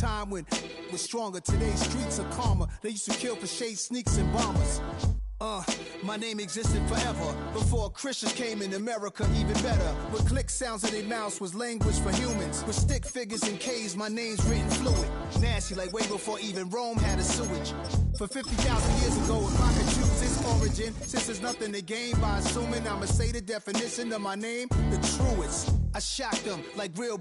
time when was stronger. Today's streets are calmer. They used to kill for shade, sneaks, and bombers. My name existed forever. Before Christians came in America, even better. With click sounds in their mouths was language for humans. With stick figures and K's, my name's written fluid. Nasty like way before even Rome had a sewage. For 50,000 years ago, if I could choose its origin, since there's nothing to gain by assuming, I'ma say the definition of my name, the truest. I shocked them like real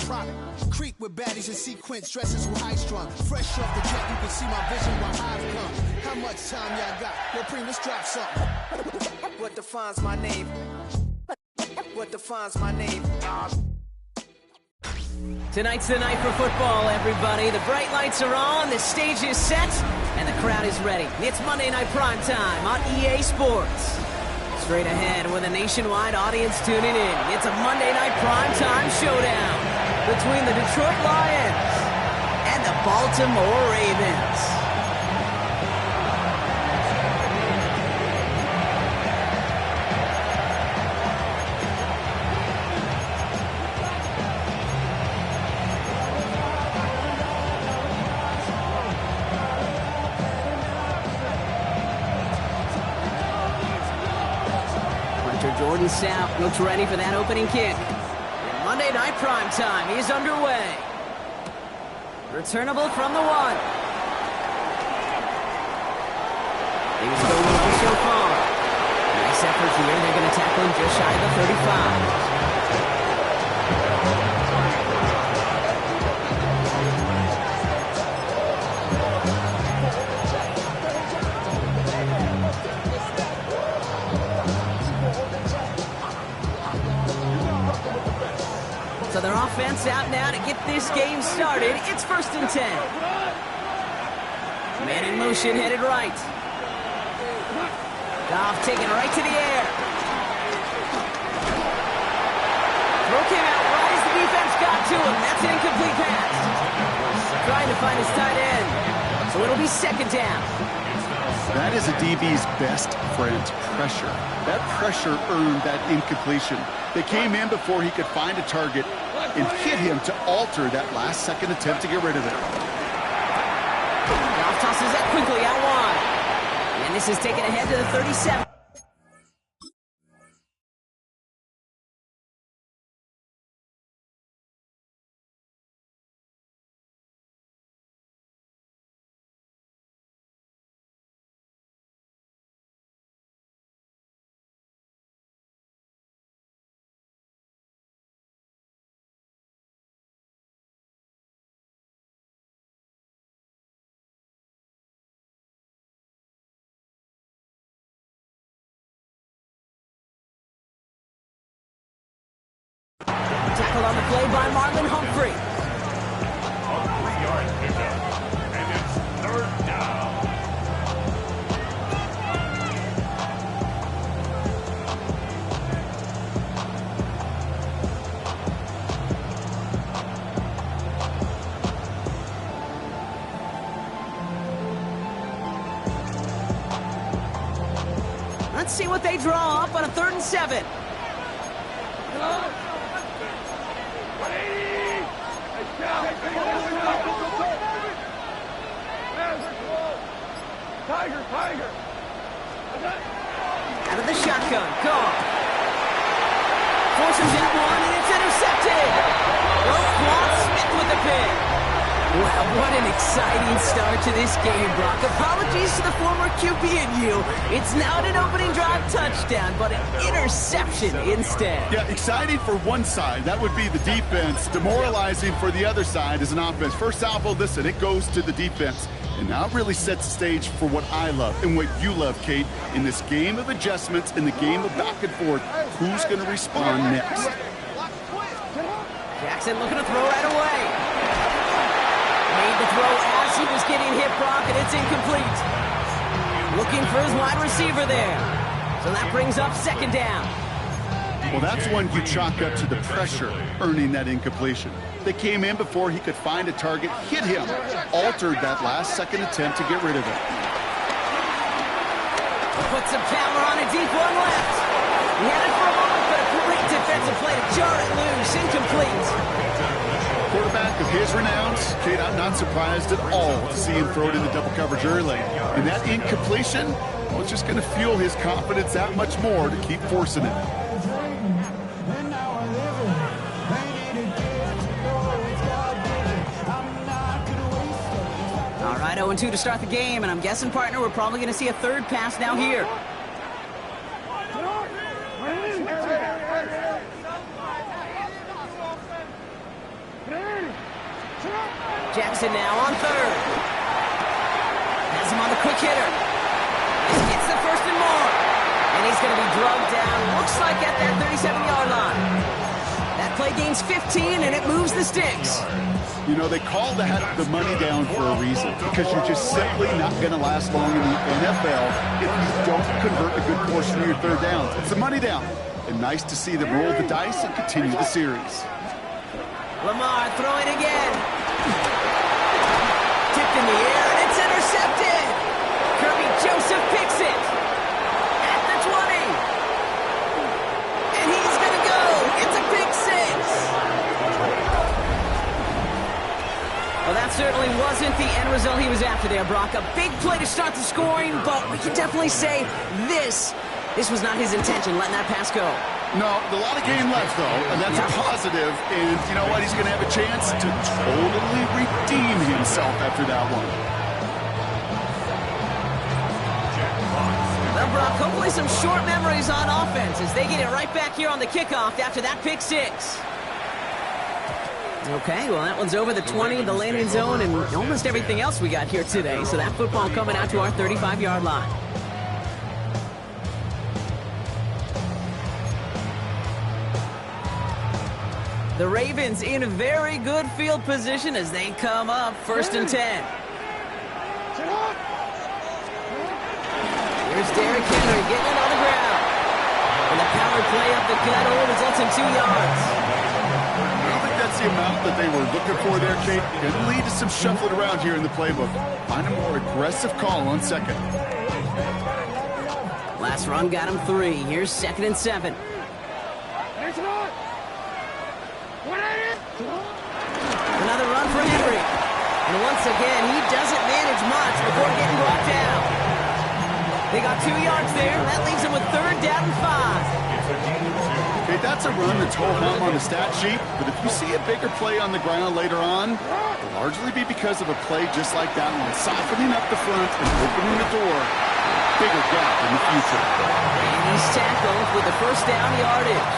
product. Creep with baddies in sequence, dresses with high strung. Fresh off the jet, you can see my vision while I've come. How much time y'all got? Yo, Preem, let's drop something. What defines my name? What defines my name? Tonight's the night for football, everybody. The bright lights are on, the stage is set, and the crowd is ready. It's Monday Night Primetime on EA Sports. Straight ahead with a nationwide audience tuning in. It's a Monday Night Primetime showdown between the Detroit Lions and the Baltimore Ravens. Jordan Sapp looks ready for that opening kick. And Monday Night Primetime is underway. Returnable from the 1. Things go well so far. Nice effort here. They're going to tackle him just shy of the 35. So their offense out now to get this game started. It's 1st and 10. Man in motion, headed right. Goff taking it right to the air. Throw came out right as the defense got to him. That's an incomplete pass. Trying to find his tight end. So it'll be 2nd down. That is a DB's best friend, pressure. That pressure earned that incompletion. They came in before he could find a target and hit him to alter that last-second attempt to get rid of it. Goff tosses that quickly out wide. And this is taken ahead to the 37. Tackle on the play by Marlon Humphrey. And it's 3rd down. Let's see what they draw up on a 3rd and 7. Tiger! Out of the shotgun, Goff. Forces that one, and it's intercepted. Roquan Smith with the pick. Wow, what an exciting start to this game, Brock. Apologies to the former QB and you. It's not an opening drive touchdown, but an interception instead. Yeah, exciting for one side. That would be the defense. Demoralizing for the other side as an offense. First salvo, listen, it goes to the defense. And now it really sets the stage for what I love and what you love, Kate, in this game of adjustments, in the game of back and forth. Who's going to respond next? Jackson looking to throw right away. Made the throw as he was getting hit, Brock, and it's incomplete. Looking for his wide receiver there. So that brings up 2nd down. Well, that's one you chalk up to the pressure earning that incompletion. They came in before he could find a target, hit him, altered that last-second attempt to get rid of it. Put some power on a deep one left. He had it for a moment, but a great defensive play to jar it loose. Incomplete. Quarterback of his renowns, Kate, I'm not surprised at all to see him throw it into double coverage early. And that incompletion, well, it's just going to fuel his confidence that much more to keep forcing it. All right, 0-2 to start the game, and I'm guessing, partner, we're probably going to see a third pass now here. Jackson now on third. Has him on the quick hitter. This gets the first and more. And he's going to be drugged down, looks like at that 37-yard line. That play gains 15, and it moves the sticks. You know, they call that the money down for a reason, because you're just simply not going to last long in the NFL if you don't convert a good portion of your third downs. It's the money down. And nice to see them roll the dice and continue the series. Lamar throwing again. Tipped in the air, and it's intercepted. Kirby Joseph picks it at the 20. And he's going to go. It's a pick six. Well, that certainly wasn't the end result he was after there, Brock. A big play to start the scoring, but we can definitely say this was not his intention, letting that pass go. No, a lot of game left, though, and that's a positive. And you know what? He's going to have a chance to totally redeem himself after that one. Well, Brock, hopefully some short memories on offense as they get it right back here on the kickoff after that pick six. Okay, well, that one's over the 20, the landing zone, and almost everything else we got here today. So that football coming out to our 35-yard line. The Ravens in very good field position as they come up first and 10. Here's Derrick Henry getting it on the ground. And the power play up the gut results in 2 yards. I don't think that's the amount that they were looking for there, Kate. It can lead to some shuffling around here in the playbook. Find a more aggressive call on second. Last run got him 3. Here's 2nd and 7. Another run for Henry. And once again, he doesn't manage much before getting brought down. They got 2 yards there. That leaves them with 3rd down and 5. Okay, that's a run that's ho-hum on the stat sheet, but if you see a bigger play on the ground later on, it'll largely be because of a play just like that one, softening up the front and opening the door. Bigger gap in the future. And he's tackled with the first down yardage.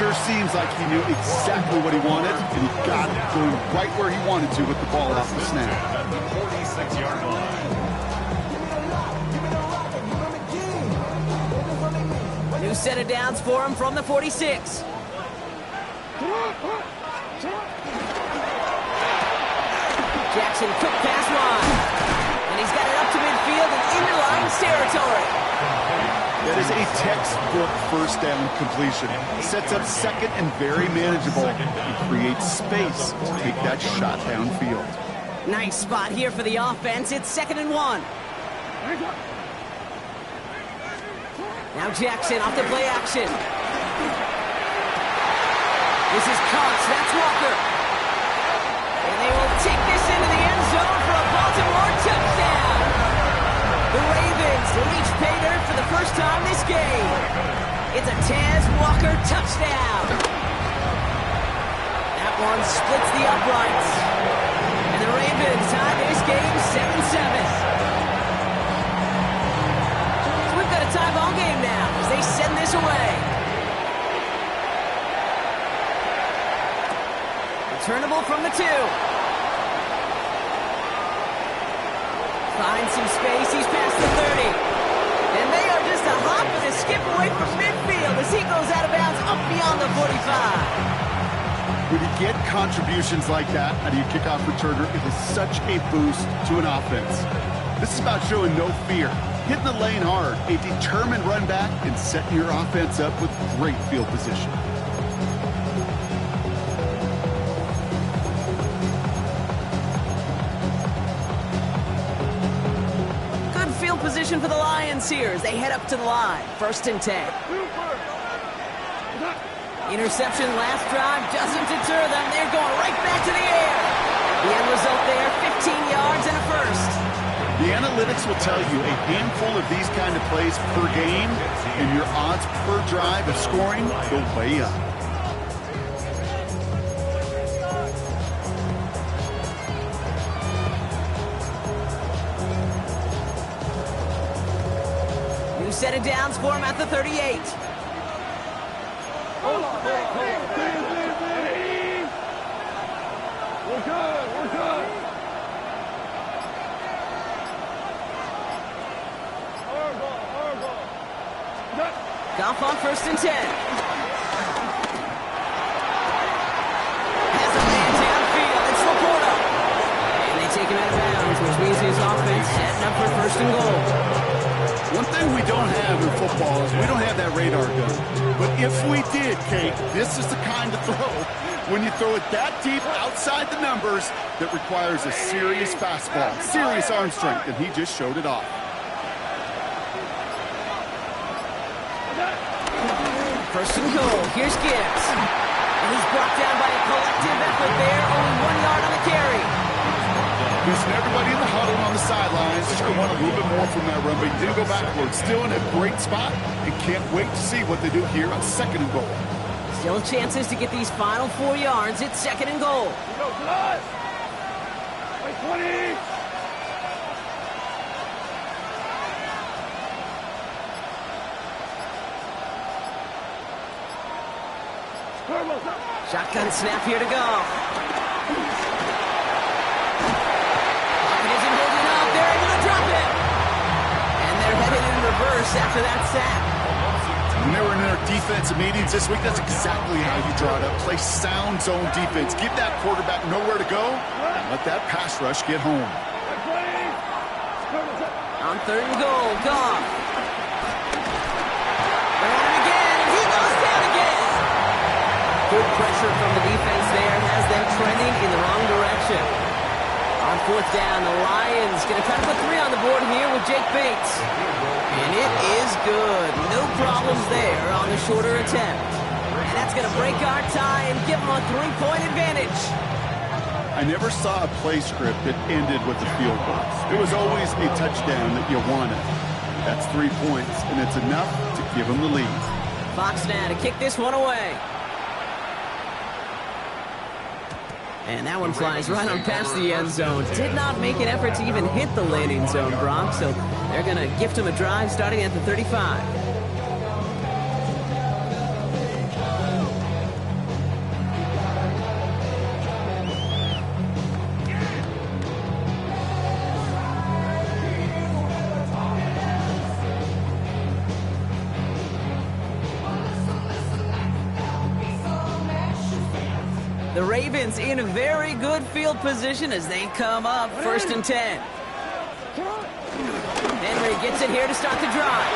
Sure seems like he knew exactly what he wanted, and he got it going right where he wanted to with the ball off the snap. 46-yard line. New set of downs for him from the 46. Jackson, quick pass wide. And he's got it up to midfield and into Lions territory. That is a textbook first down completion. Sets up second and very manageable. He creates space to take that shot downfield. Nice spot here for the offense. It's 2nd and 1. Now Jackson off the play action. This is Cox. That's Walker. And they will take this into the end zone for a Baltimore touchdown. The Ravens reach pay dirt for the first time this game. It's a Taz Walker touchdown. That one splits the uprights. And the Ravens tie this game 7-7. So we've got a tie ball game now as they send this away. Returnable from the 2. Finds some space. He's past the 30. And they are just a hop and a skip away from midfield as he goes out of bounds up beyond the 45. When you get contributions like that out of your kickoff returner, it is such a boost to an offense. This is about showing no fear, hitting the lane hard, a determined run back, and setting your offense up with great field position. Position for the Lions here as they head up to the line. 1st and 10. Interception last drive doesn't deter them. They're going right back to the air. The end result there, 15 yards and a first. The analytics will tell you a handful of these kind of plays per game, and your odds per drive of scoring go way up. New set of downs for him at the 38. We're good. Goff on 1st and 10. Has a man downfield. It's Laporta. And they take him out of bounds, which means his offense setting up for 1st and goal. One thing we don't have in football is we don't have that radar gun. But if we did, Kate, this is the kind of throw, when you throw it that deep outside the numbers, that requires a serious fastball, serious arm strength, and he just showed it off. 1st and goal. Here's Gibbs. And he's brought down by a collective effort there. Only 1 yard on the carry. Missing everybody in the huddle on the sidelines. Sure want a little bit more from that run, but he didn't go backwards. Still in a great spot, and can't wait to see what they do here on 2nd and goal. Still chances to get these final 4 yards. It's 2nd and goal. Go, good. Wait, 20. Shotgun snap here to go. Pocket isn't holding up. They're able to drop it. And they're headed in reverse after that sack. When they were in their defensive meetings this week, that's exactly how you draw it up. Play sound zone defense. Give that quarterback nowhere to go, and let that pass rush get home. On 3rd and goal, Goff. They're on him again, and he goes down again. Good pressure from the defense there has them trending in the wrong direction. On 4th down, the Lions going to try to put 3 on the board here with Jake Bates. And it is good. No problems there on the shorter attempt. And that's going to break our tie and give them a 3-point advantage. I never saw a play script that ended with a field goal. It was always a touchdown that you wanted. That's 3 points, and it's enough to give them the lead. Fox now to kick this one away. And that one flies right on past the end zone. Did not make an effort to even hit the landing zone, Brock. So they're going to gift him a drive starting at the 35. The Ravens in a very good field position as they come up 1st and 10. Henry gets it here to start the drive.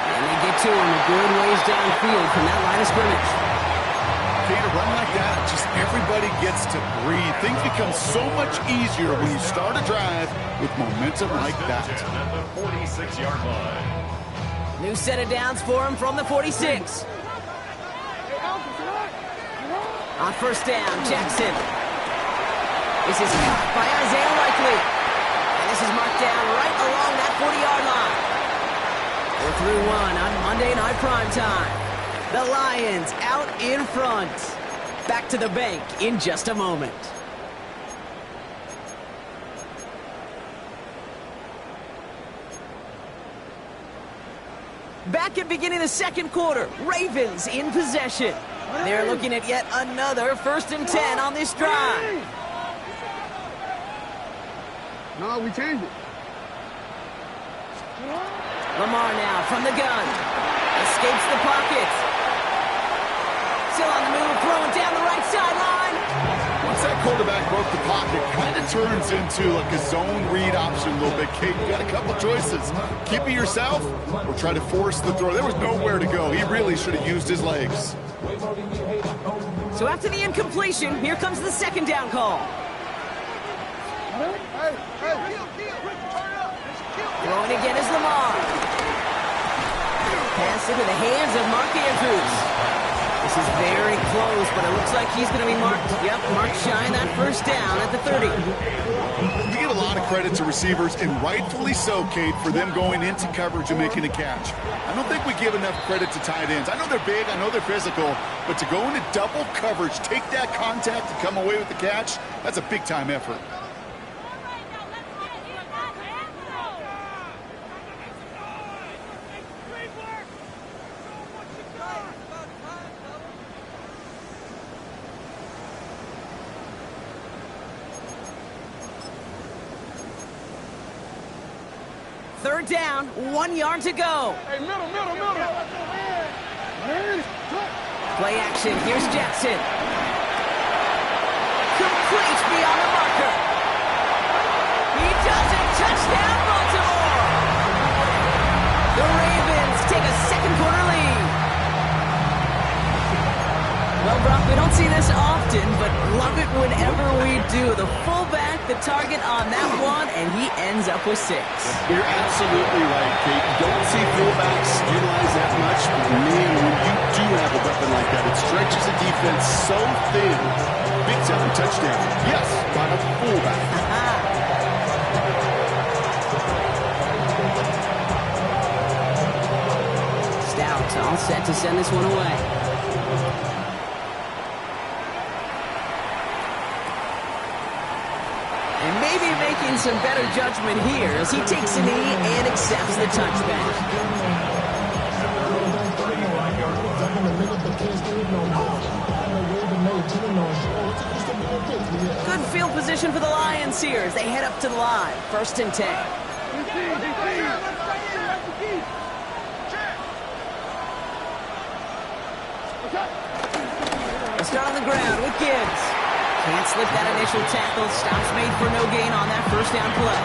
And they get to him a good ways downfield from that line of scrimmage. Okay, to run like that, just everybody gets to breathe. Things become so much easier when you start a drive with momentum like that. At the 46-yard line. New set of downs for him from the 46. On 1st down, Jackson. This is caught by Isaiah Likely. And this is marked down right along that 40-yard line. We're through one on Monday Night Primetime. The Lions out in front. Back to the bank in just a moment. Back at beginning of the 2nd quarter, Ravens in possession. They're looking at yet another 1st and 10 on this drive. No, we changed it. Lamar now from the gun. Escapes the pocket. Still on the move, throwing down the right sideline. Once that quarterback broke the pocket, kind of turns into like a zone read option a little bit. Kate, you got a couple choices. Keep it yourself or try to force the throw. There was nowhere to go. He really should have used his legs. So after the incompletion, here comes the 2nd down call. Throwing again is Lamar. Pass into the hands of Mark Andrews. This is very close, but it looks like he's going to be marked. Yep, marked shy of that first down at the 30. You get a lot of credit to receivers, and rightfully so, Kate, for them going into coverage and making a catch. I don't think we give enough credit to tight ends. I know they're big, I know they're physical, but to go into double coverage, take that contact, and come away with the catch, that's a big-time effort. Third down, 1 yard to go. Hey, middle. Play action, here's Jackson. Complete beyond the marker. He does it, touchdown Baltimore. The Ravens take a second quarter lead. Well, Brock, we don't see this often, but love it whenever we do. The fullback, the target on that one, and he ends up with 6. You're absolutely right, Kate. Don't see fullbacks utilize that much, but man, when you do have a weapon like that, it stretches the defense so thin. Big time touchdown. Yes, by a fullback. Stout all set to send this one away. And maybe making some better judgment here as he takes a knee and accepts the touchback. Good field position for the Lions here as they head up to the line. 1st and 10. They start on the ground with Gibbs. Can't slip that initial tackle. Stops made for no gain on that first down play.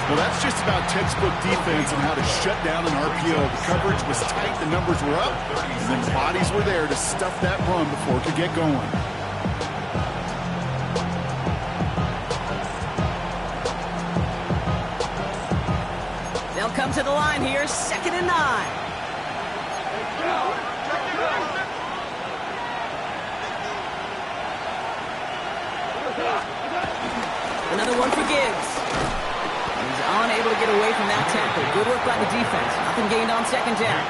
Well, that's just about textbook defense and how to shut down an RPO. The coverage was tight, the numbers were up, and then bodies were there to stuff that run before it could get going. They'll come to the line here, 2nd and 9. Another one for Gibbs. He's unable to get away from that tackle. Good work by the defense. Nothing gained on 2nd down.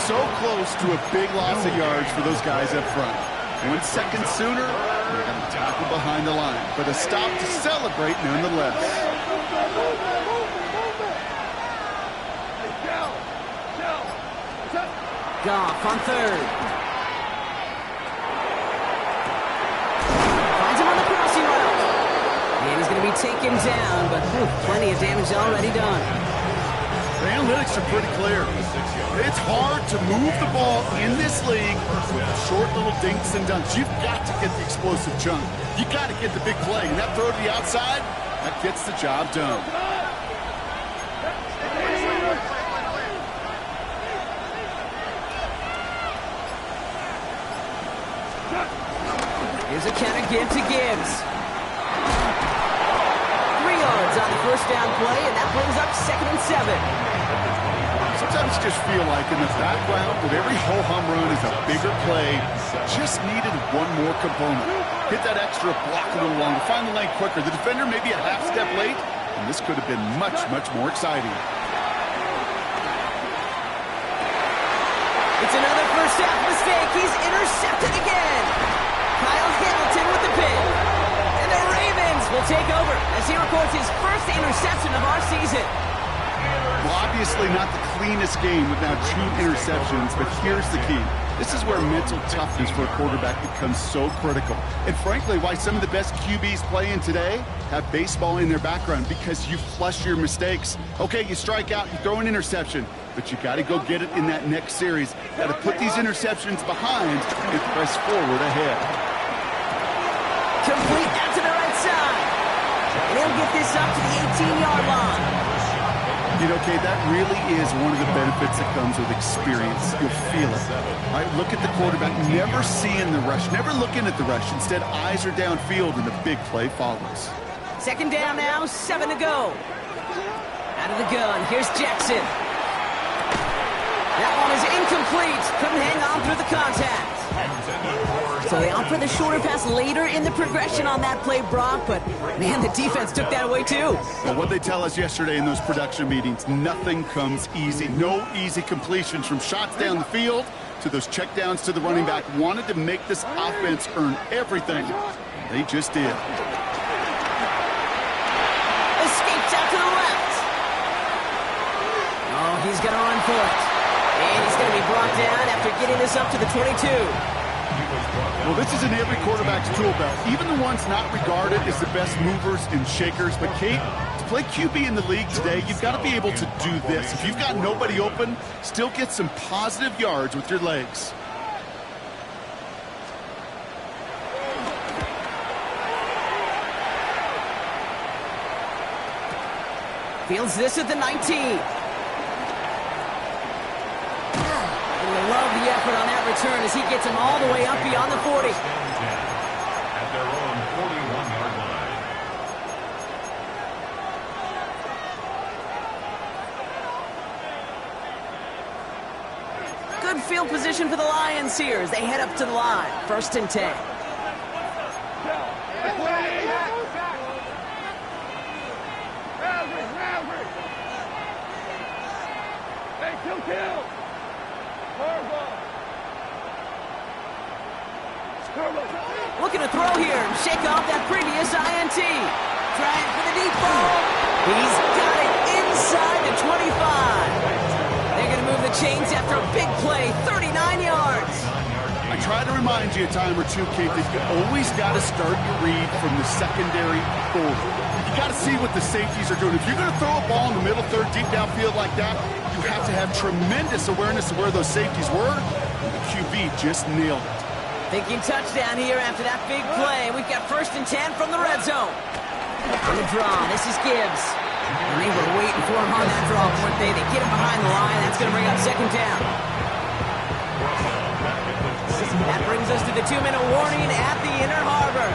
So close to a big loss of yards for those guys up front. 1 second sooner, they're going to tackle behind the line. But a stop to celebrate nonetheless. Goff on 3rd. He's going to be taken down, but plenty of damage already done. The analytics are pretty clear. It's hard to move the ball in this league with short little dinks and dunks. You've got to get the explosive chunk. You've got to get the big play. And that throw to the outside, that gets the job done. Here's a counter give to Gibbs. 3 yards on the first down play, and that brings up 2nd and 7. Sometimes you just feel like in the background that every ho-hum run is a bigger play. Just needed one more component. Hit that extra block a little longer. Find the lane quicker. The defender may be a half step late, and this could have been much, much more exciting. It's another first half mistake. He's intercepted again. Kyle Hamilton with the pick. And the Ravens will take over as he records his first interception of our season. Well, obviously not the cleanest game with now 2 interceptions, but here's the key. This is where mental toughness for a quarterback becomes so critical. And frankly, why some of the best QBs playing today have baseball in their background, because you flush your mistakes. Okay, you strike out, you throw an interception, but you got to go get it in that next series. Got to put these interceptions behind and press forward ahead. Complete out to the right side. And he'll get this up to the 18-yard line. You know, Kate, that really is one of the benefits that comes with experience. You'll feel it. All right, look at the quarterback, never seeing the rush, never looking at the rush. Instead, eyes are downfield, and the big play follows. 2nd down now, 7 to go. Out of the gun, here's Jackson. That one is incomplete. Couldn't hang on through the contact. So they opt for the shorter pass later in the progression on that play, Brock, but man, the defense took that away too. Well, what they tell us yesterday in those production meetings, nothing comes easy. No easy completions from shots down the field to those checkdowns to the running back. Wanted to make this offense earn everything. They just did. Escapes out to the left. Oh, he's going to run for it. And he's going to be brought down after getting this up to the 22. Well, this is in every quarterback's tool belt, even the ones not regarded as the best movers and shakers. But, Kate, to play QB in the league today, you've got to be able to do this. If you've got nobody open, still get some positive yards with your legs. Fields this at the 19. Love the effort on that return as he gets him all the way up beyond the 40. At their own 41-yard line. Good field position for the Lions here as they head up to the line. 1st and 10. Kill. Looking to throw here and shake off that previous INT. Trying for the deep ball. He's got it inside the 25. They're going to move the chains after a big play, 39 yards. I try to remind you a time or two, Kate, that you always got to start your read from the secondary forward. You got to see what the safeties are doing. If you're going to throw a ball in the middle third, deep downfield like that, you have to have tremendous awareness of where those safeties were. And the QB just nailed it. Thinking touchdown here after that big play. We've got 1st and 10 from the red zone. On the draw, this is Gibbs. And they were waiting for him on that draw, weren't they? They get him behind the line. That's going to bring up 2nd down. That brings us to the 2-minute warning at the Inner Harbor.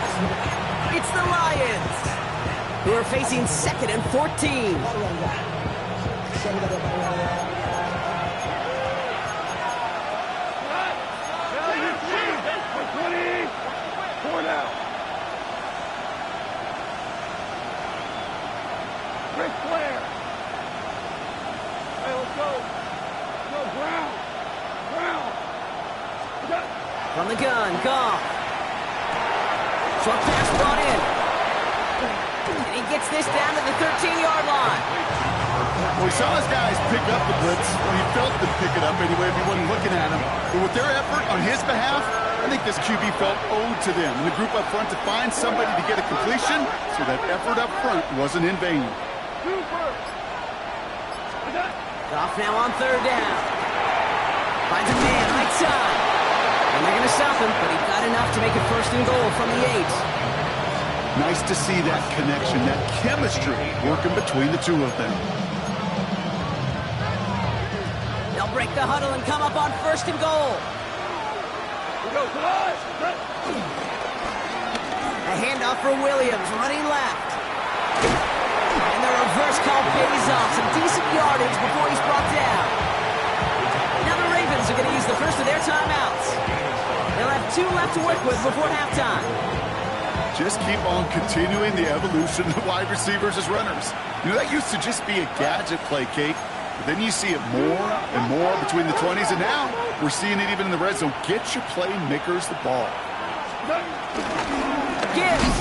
It's the Lions, who are facing 2nd and 14. From the gun, Goff. Short pass brought in. And he gets this down to the 13-yard line. Well, we saw his guys pick up the blitz. Well, he felt them pick it up anyway if he wasn't looking at him. But with their effort on his behalf, I think this QB felt owed to them. And the group up front to find somebody to get a completion, so that effort up front wasn't in vain. Goff now on 3rd down. Finds a man right side. And they're going to stop him, but he got enough to make it 1st and goal from the 8. Nice to see that connection, that chemistry working between the two of them. They'll break the huddle and come up on 1st and goal. A handoff for Williams, running left. And the reverse call pays off. Some decent yardage before he's brought down. Now the Ravens are going to use the first of their timeouts. They'll have 2 left to work with before halftime. Just keep on continuing the evolution of the wide receivers as runners. You know, that used to just be a gadget play, Kate. But then you see it more and more between the 20s, and now we're seeing it even in the red zone. Get your playmakers the ball. Gibbs.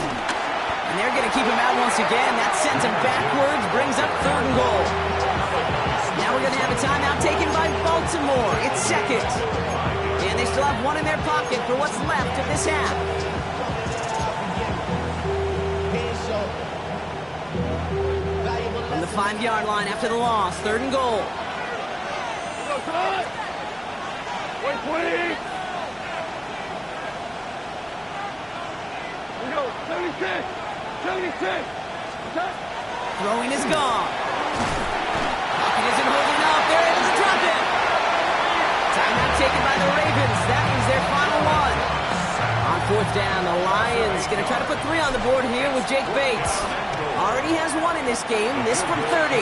And they're going to keep him out once again. That sends him backwards, brings up 3rd and goal. Now we're going to have a timeout taken by Baltimore. It's 2nd. And they still have 1 in their pocket for what's left of this half. From the 5-yard line after the loss, 3rd and goal. Wait, 20. We go, 76. 76. Throwing is gone. Pocket isn't holding up. They're able to drop it. Timeout taken by the Ravens. That means their final 1. On 4th down, the Lions going to try to put 3 on the board here with Jake Bates. Already has 1 in this game, this from 30.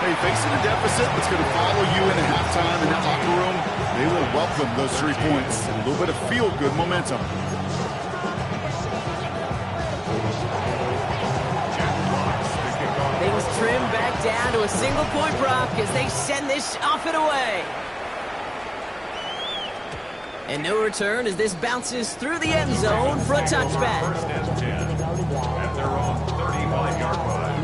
Hey, facing a deficit that's going to follow you into halftime in that locker room, they will welcome those 3 points. A little bit of feel-good momentum. Things trim back down to a single-point Brock as they send this off and away. And no return as this bounces through the end zone for a touchback. First and 10 at their own 35-yard line.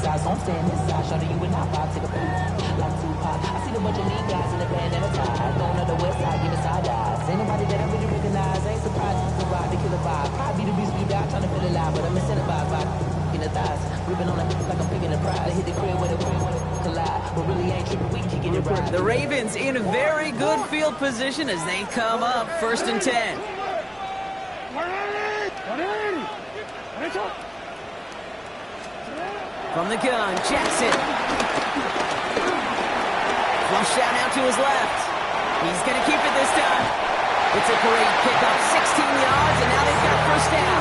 So I'm staying inside, shorty, you and I vibe, take a poop like Tupac. I see the bunch of mean guys in the band and a tie. Going to the west side, giving side eyes. Ain't nobody that I really recognize. Ain't surprised to ride the killer vibe. Probably be the reason we die, trying to feel alive, but I'm incentivized by in the thighs. Gripping on it like I'm picking a pride. Hit the crib with a collide, but really ain't tripping. We can get it right. The Ravens in a very good field position as they come up first and 10. From the gun, Jackson. Flush out now to his left. He's going to keep it this time. It's a great pickup, 16 yards, and now they've got first down.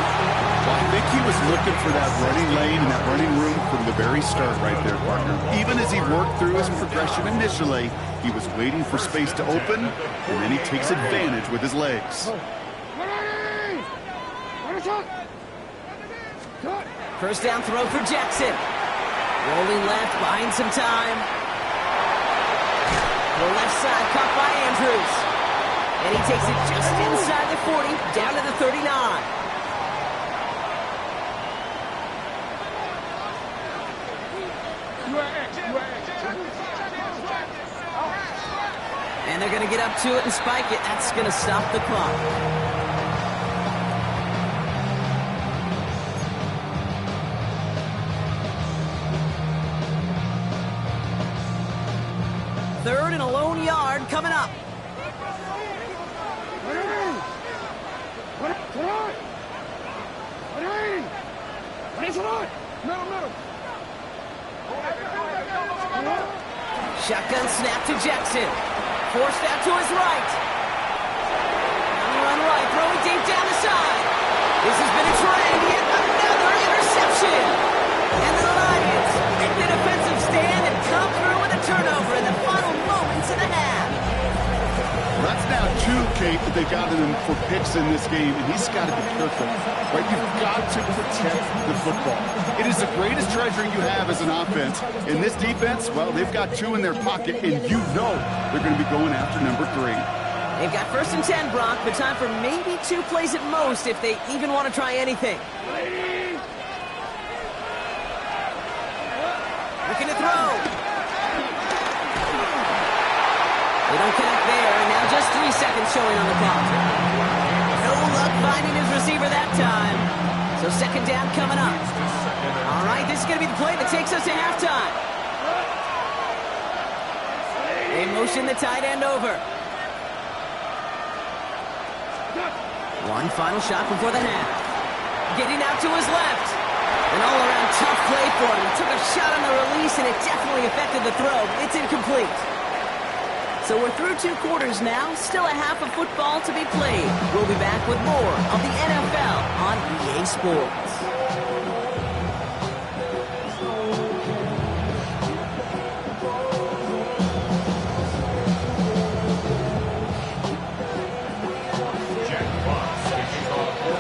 Well, I think he was looking for that running lane and that running room from the very start right there, partner. Even as he worked through his progression initially, he was waiting for space to open, and then he takes advantage with his legs. First down throw for Jackson. Rolling left, buying some time. The left side caught by Andrews. And he takes it just inside the 40, down to the 39. And they're going to get up to it and spike it. That's going to stop the clock. Third and a lone yard coming up. Shotgun snap to Jackson. Forced out to his right. Run right, throwing deep down the side. This has been a trend. Yet another interception. And the Lions make the defensive stand and come through with a turnover in the final moments of the half. Well, that's now 2, Kate, that they've gotten him for picks in this game, and he's got to be careful. Right? You've got to protect the football. It is the greatest treasure you have as an offense. In this defense, well, they've got 2 in their pocket, and you know they're going to be going after number 3. They've got first and 10, Brock, but time for maybe 2 plays at most if they even want to try anything. Looking to throw. They don't connect there, and now just 3 seconds showing on the clock. No luck finding his receiver that time. So second down coming up. All right, this is going to be the play that takes us to halftime. They motion the tight end over. One final shot before the half. Getting out to his left. An all-around tough play for him. He took a shot on the release, and it definitely affected the throw. It's incomplete. So we're through 2 quarters now. Still a half of football to be played. We'll be back with more of the NFL on EA Sports.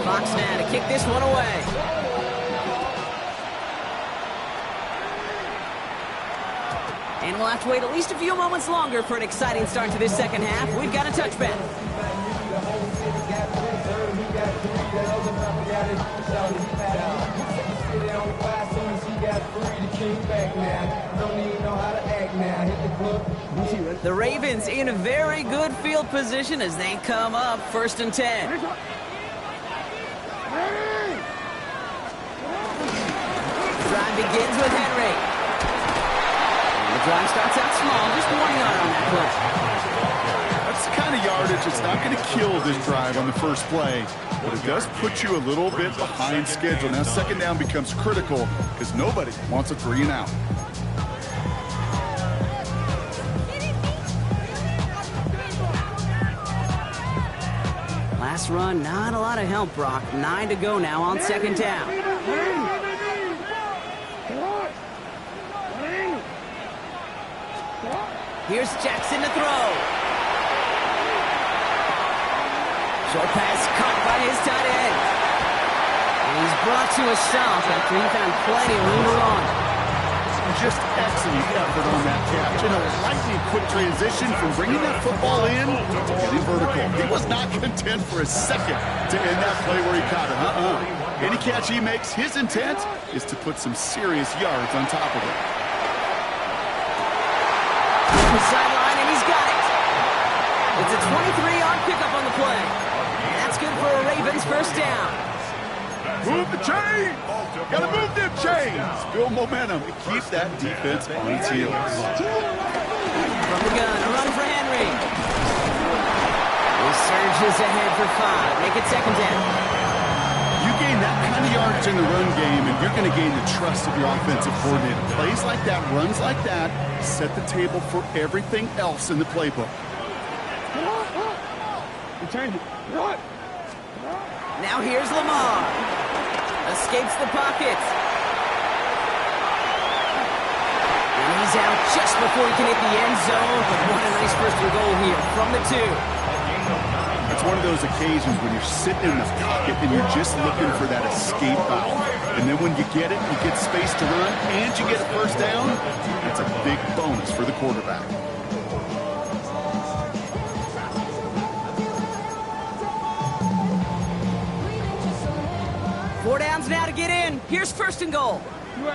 Fox now to kick this one away. And we'll have to wait at least a few moments longer for an exciting start to this second half. We've got a touchback. The Ravens in a very good field position as they come up first and 10. Drive begins with Henry. The drive starts out small, just 1 yard on that play. That's the kind of yardage that's not going to kill this drive on the first play, but it does put you a little bit behind schedule. Now second down becomes critical because nobody wants a 3 and out. Last run, not a lot of help, Brock. 9 to go now on second down. Here's Jackson to throw. Short pass caught by his tight end. And he's brought to a stop after he found plenty of room to run. Just excellent effort on that catch. And a lightning quick transition from bringing that football in to getting vertical. He was not content for a second to end that play where he caught it. Any catch he makes, his intent is to put some serious yards on top of it. Sideline, and he's got it. It's a 23-yard pickup on the play. And that's good for a Ravens first down. Move the chain! Gotta move them chains! Build momentum and keep that defense on its heels. From the gun, a run for Henry. He surges ahead for 5. Make it second down. You gain that kind of yardage in the run game, and you're going to gain the trust of your offensive coordinator. Plays like that, runs like that, set the table for everything else in the playbook. Now here's Lamar. Escapes the pocket. And he's out just before he can hit the end zone. But what a nice first and goal here from the 2. It's one of those occasions when you're sitting in the pocket and you're just looking for that escape valve. And then when you get it, you get space to run, and you get a first down. That's a big bonus for the quarterback. Four downs now to get in. Here's first and goal. The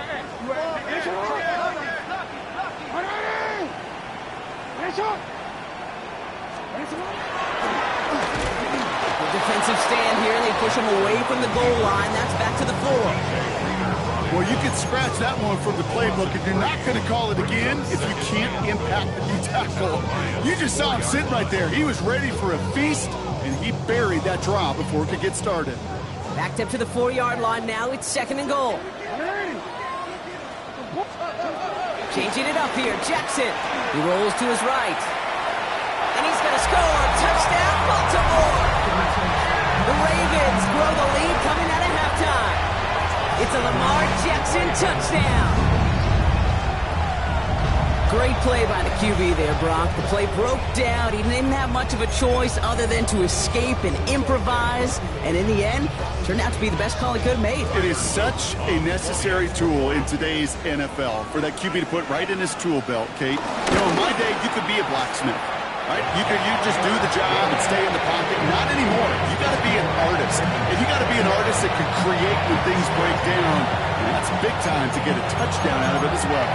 defensive stand here. They push him away from the goal line. That's back to the 4. Well, you can scratch that one from the playbook if you're not going to call it again if you can't impact the D-tackle. You just saw him sitting right there. He was ready for a feast, and he buried that draw before it could get started. Backed up to the 4-yard line now. It's second and goal. Changing it up here. Jackson. He rolls to his right. And he's going to score. Touchdown, Baltimore. The Ravens grow the lead coming out of halftime. It's a Lamar Jackson touchdown. Great play by the QB there, Brock. The play broke down. He didn't have much of a choice other than to escape and improvise. And in the end, turned out to be the best call he could have made. It is such a necessary tool in today's NFL for that QB to put right in his tool belt, Kate. You know, in my day, you could be a blacksmith, right? You just do the job and stay in the pocket. Not anymore. You got to be an artist. And you got to be an artist that can create when things break down. And that's big time to get a touchdown out of it as well.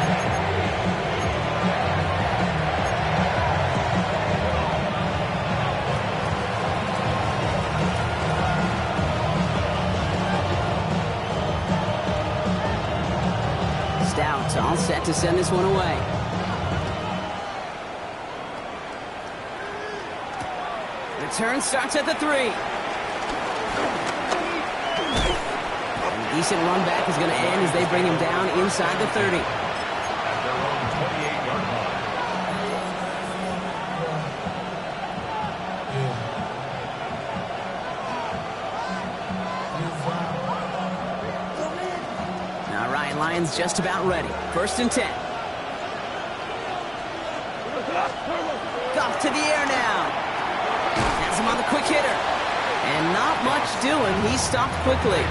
Stout all set to send this one away. Return starts at the 3. And a decent run back is going to end as they bring him down inside the 30. Lions just about ready. First and 10. Goff to the air now. Has him on the quick hitter. And not much doing. He stopped quickly.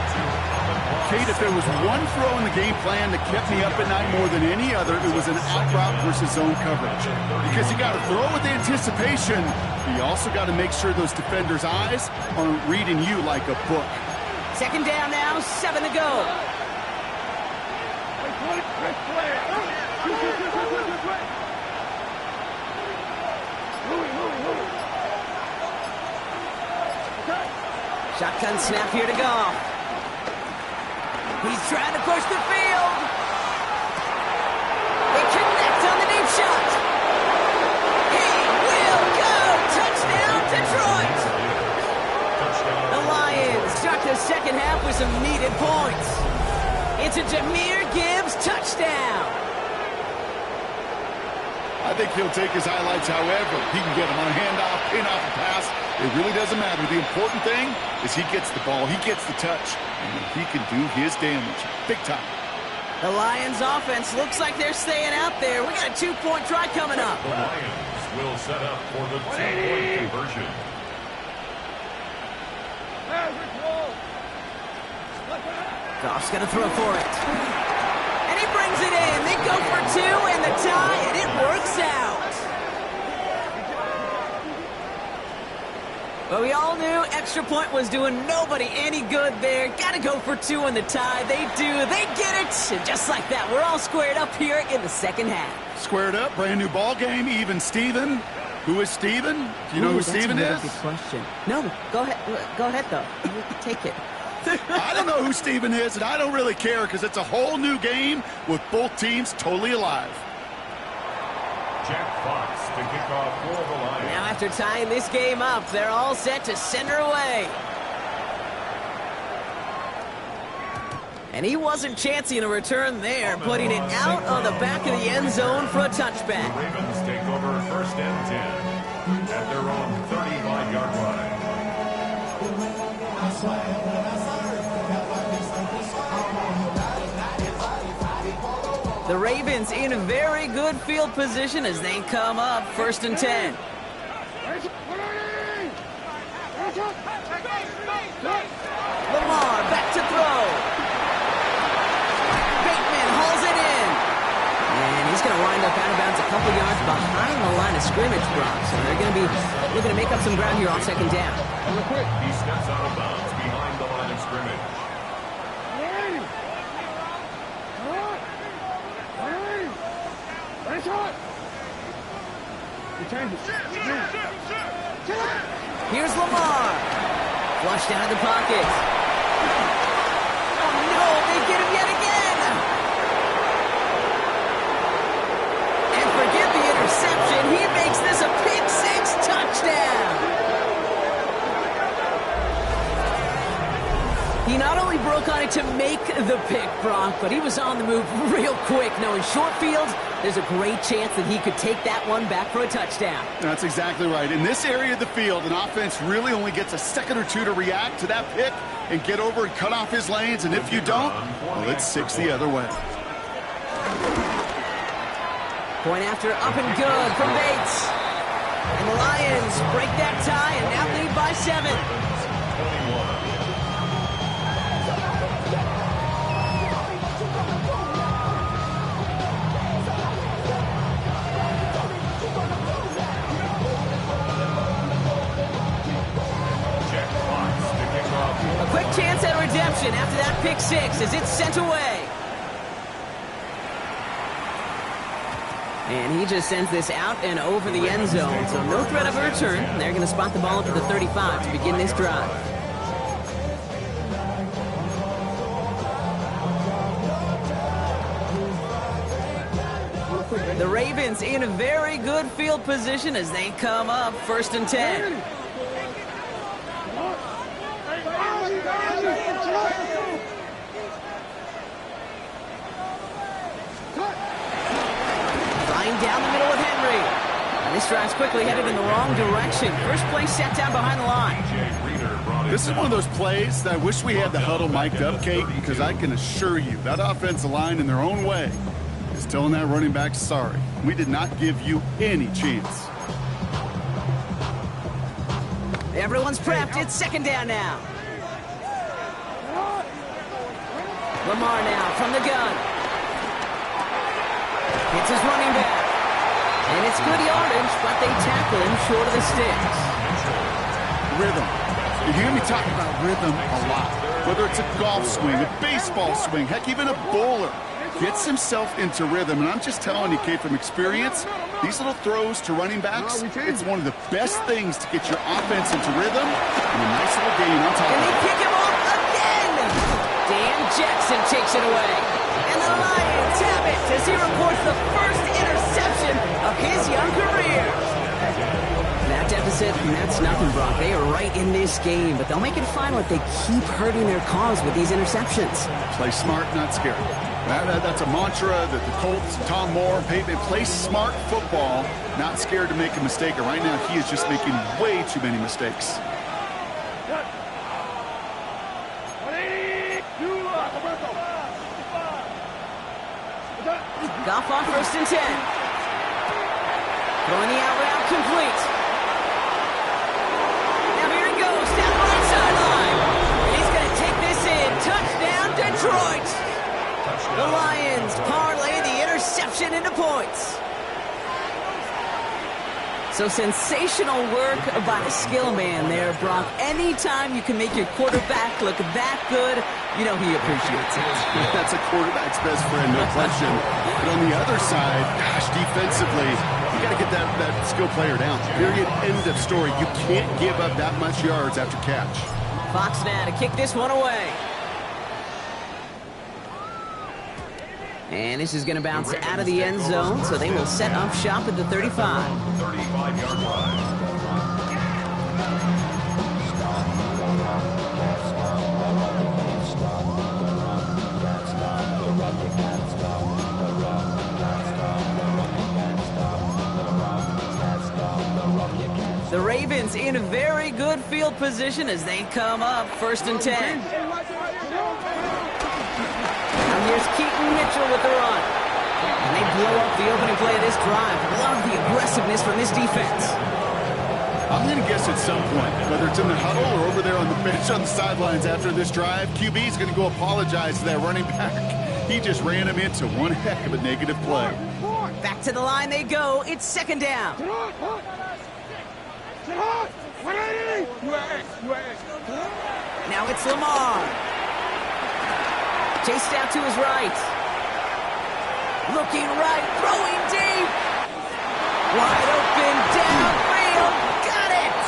Kate, if there was one throw in the game plan that kept me up at night more than any other, it was an out route versus zone coverage. Because you got to throw with anticipation, but you also got to make sure those defenders' eyes aren't reading you like a book. Second down now, 7 to go. Shotgun snap here to Goff. He's trying to push the field. They connect on the deep shot. He will go. Touchdown, Detroit. The Lions start the second half with some needed points. It's a Jahmyr Gibbs touchdown. I think he'll take his highlights however he can get them on a handoff, pin off a pass. It really doesn't matter. The important thing is he gets the ball, he gets the touch, and he can do his damage big time. The Lions offense looks like they're staying out there. We got a 2-point try coming up. The Lions will set up for the 2-point conversion. Goff's going to throw for it. And he brings it in. They go for 2 and the tie, and it works out. But we all knew extra point was doing nobody any good there. Got to go for 2 in the tie. They do. They get it. And just like that, we're all squared up here in the second half. Squared up, brand new ball game, even Steven. Who is Steven? Do you know who Steven is? That's a good question. No, go ahead. Go ahead, though. You take it. I don't know who Steven is, and I don't really care because it's a whole new game with both teams totally alive. Jack Fox to kick off for the Lions. Now after tying this game up, they're all set to send her away. And he wasn't chancing a return there, putting it out on the back of the end zone for a touchback. The Ravens take over 1st and 10 at their own 35-yard line. The Ravens in a very good field position as they come up 1st and 10. Lamar back to throw. Bateman hauls it in. And he's going to wind up out of bounds a couple yards behind the line of scrimmage, Brock. So they're going to be looking to make up some ground here on 2nd down. He steps out of bounds behind the line of scrimmage. Here's Lamar. Flushed out of the pocket. Oh no, they get him yet again. And forget the interception. He makes this a pick-6 touchdown. He not only broke on it to make the pick, Brock, but he was on the move real quick. Knowing short field, there's a great chance that he could take that one back for a touchdown. That's exactly right. In this area of the field, an offense really only gets a second or two to react to that pick and get over and cut off his lanes. And if you don't, well, it's 6 the other way. Point after up and good from Bates. And the Lions break that tie and now lead by 7. Quick chance at redemption after that pick-6 as it's sent away. And he just sends this out and over the end zone. So no threat of a return. They're going to spot the ball up to the 35 to begin this drive. The Ravens in a very good field position as they come up 1st and 10. Down the middle with Henry. And this drive's quickly headed in the wrong direction. First play set down behind the line. This is one of those plays that I wish we had the huddle mic'd up, Kate, because I can assure you that offensive line in their own way is telling that running back, sorry, we did not give you any chance. Everyone's prepped. It's 2nd down now. Lamar now from the gun. It's his running back. And it's good yardage, but they tackle him short of the sticks. Rhythm. You hear me talk about rhythm a lot. Whether it's a golf swing, a baseball swing, heck, even a bowler gets himself into rhythm. And I'm just telling you, Kate, from experience, these little throws to running backs, it's one of the best things to get your offense into rhythm and a nice little gain on top of it. And they pick him off again. Dan Jackson takes it away. And the Lions have it as he reports the first interception of his young career. That deficit, that's nothing, Brock. They are right in this game, but they'll make it final if they keep hurting their cause with these interceptions. Play smart, not scared. That's a mantra that the Colts, Tom Moore, Peyton, play smart football, not scared to make a mistake. And right now, he is just making way too many mistakes. Goff on 1st and 10. Throwing the out route complete. Now here he goes down the right sideline. And he's going to take this in. Touchdown, Detroit. The Lions parlay the interception into points. So sensational work by the skill man there, Brock. Anytime you can make your quarterback look that good, you know he appreciates it. That's a quarterback's best friend, no question. But on the other side, gosh, defensively, you got to get that skill player down. Period. End of story. You can't give up that much yards after catch. Fox now to kick this one away. And this is going to bounce out of the end zone, so they will set up shop at the 35. 35-yard line. The Ravens in very good field position as they come up 1st and 10. Here's Keaton Mitchell with the run. And they blow up the opening play of this drive. Love the aggressiveness from this defense. I'm going to guess at some point, whether it's in the huddle or over there on the bench on the sidelines after this drive, QB is going to go apologize to that running back. He just ran him into one heck of a negative play. Back to the line they go. It's 2nd down. Now it's Lamar. Chased out to his right. Looking right, throwing deep. Wide open, downfield. Got it!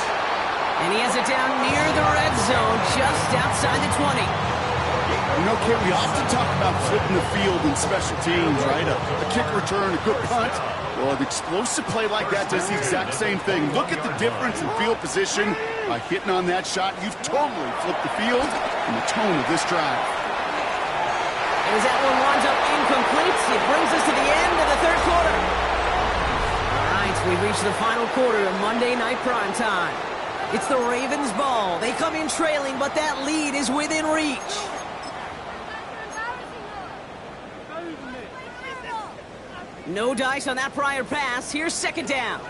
And he has it down near the red zone, just outside the 20. You know, Kit, we often talk about flipping the field in special teams, right? A kick return, a good punt. Well, an explosive play like that does the exact same thing. Look at the difference in field position. By hitting on that shot, you've totally flipped the field and the tone of this drive. As that one winds up incomplete, it brings us to the end of the 3rd quarter. All right, we've reached the final quarter of Monday Night Primetime. It's the Ravens' ball. They come in trailing, but that lead is within reach. No dice on that prior pass. Here's 2nd down.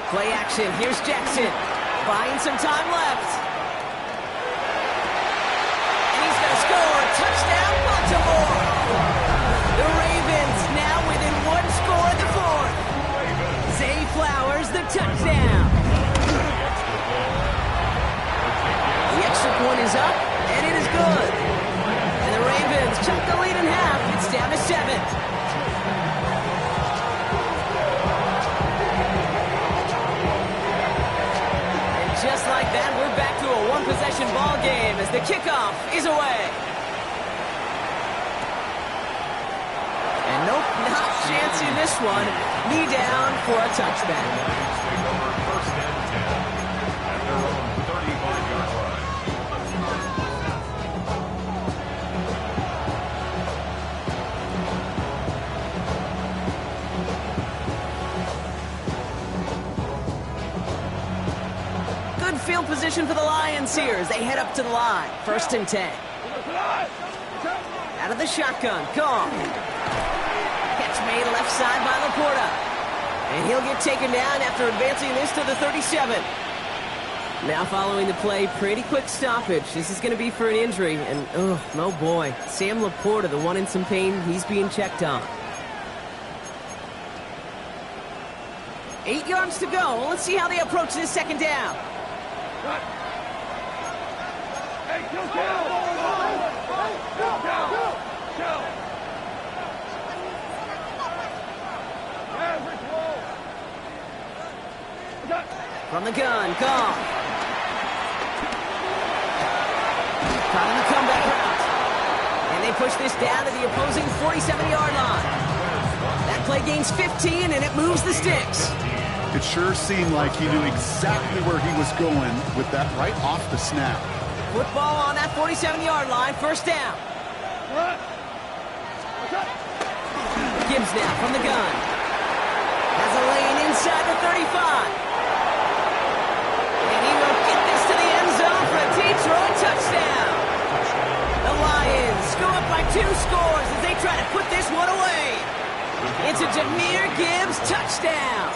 Play action. Here's Jackson. Buying some time left. Score, touchdown, Baltimore! The Ravens now within 1 score at the 4th. Zay Flowers, the touchdown. The extra point is up, and it is good. And the Ravens chunk the lead in half. It's down to 7. And just like that, we're back to a one-possession ball game as the kickoff is away. And nope, not chancing this one. Knee down for a touchback. Take over 1st and 10 at their own 35-yard line. Good field position for the Lions here as they head up to the line. 1st and 10. Out of the shotgun, Goff. Catch made left side by Laporta. And he'll get taken down after advancing this to the 37. Now following the play, pretty quick stoppage. This is going to be for an injury. And, oh boy, Sam Laporta, the one in some pain, he's being checked on. 8 yards to go. Let's see how they approach this 2nd down. Hey, go! From the gun, Goff. Caught in the comeback route. And they push this down to the opposing 47-yard line. That play gains 15, and it moves the sticks. It sure seemed like he knew exactly where he was going with that right off the snap. Football on that 47-yard line, 1st down. Gibbs now from the gun. Has a lane inside the 35. And he will get this to the end zone for a Detroit touchdown. The Lions go up by 2 Jahmyr Gibbs, touchdown.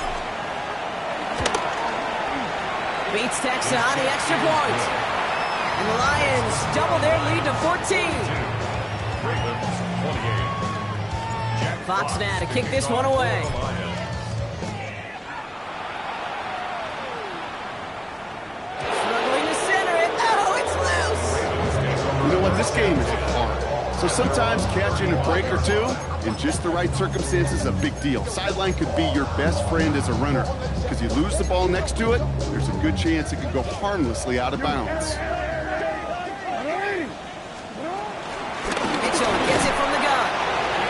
Beats Texas on the extra point. And the Lions double their lead to 14. Ravens 28. Jack Fox now to kick this one away. Struggling to center it. Oh, it's loose. You know what? This game is hard. So sometimes catching a break or two in just the right circumstances is a big deal. Sideline could be your best friend as a runner because you lose the ball next to it, there's a good chance it could go harmlessly out of bounds. Mitchell gets it from the gun.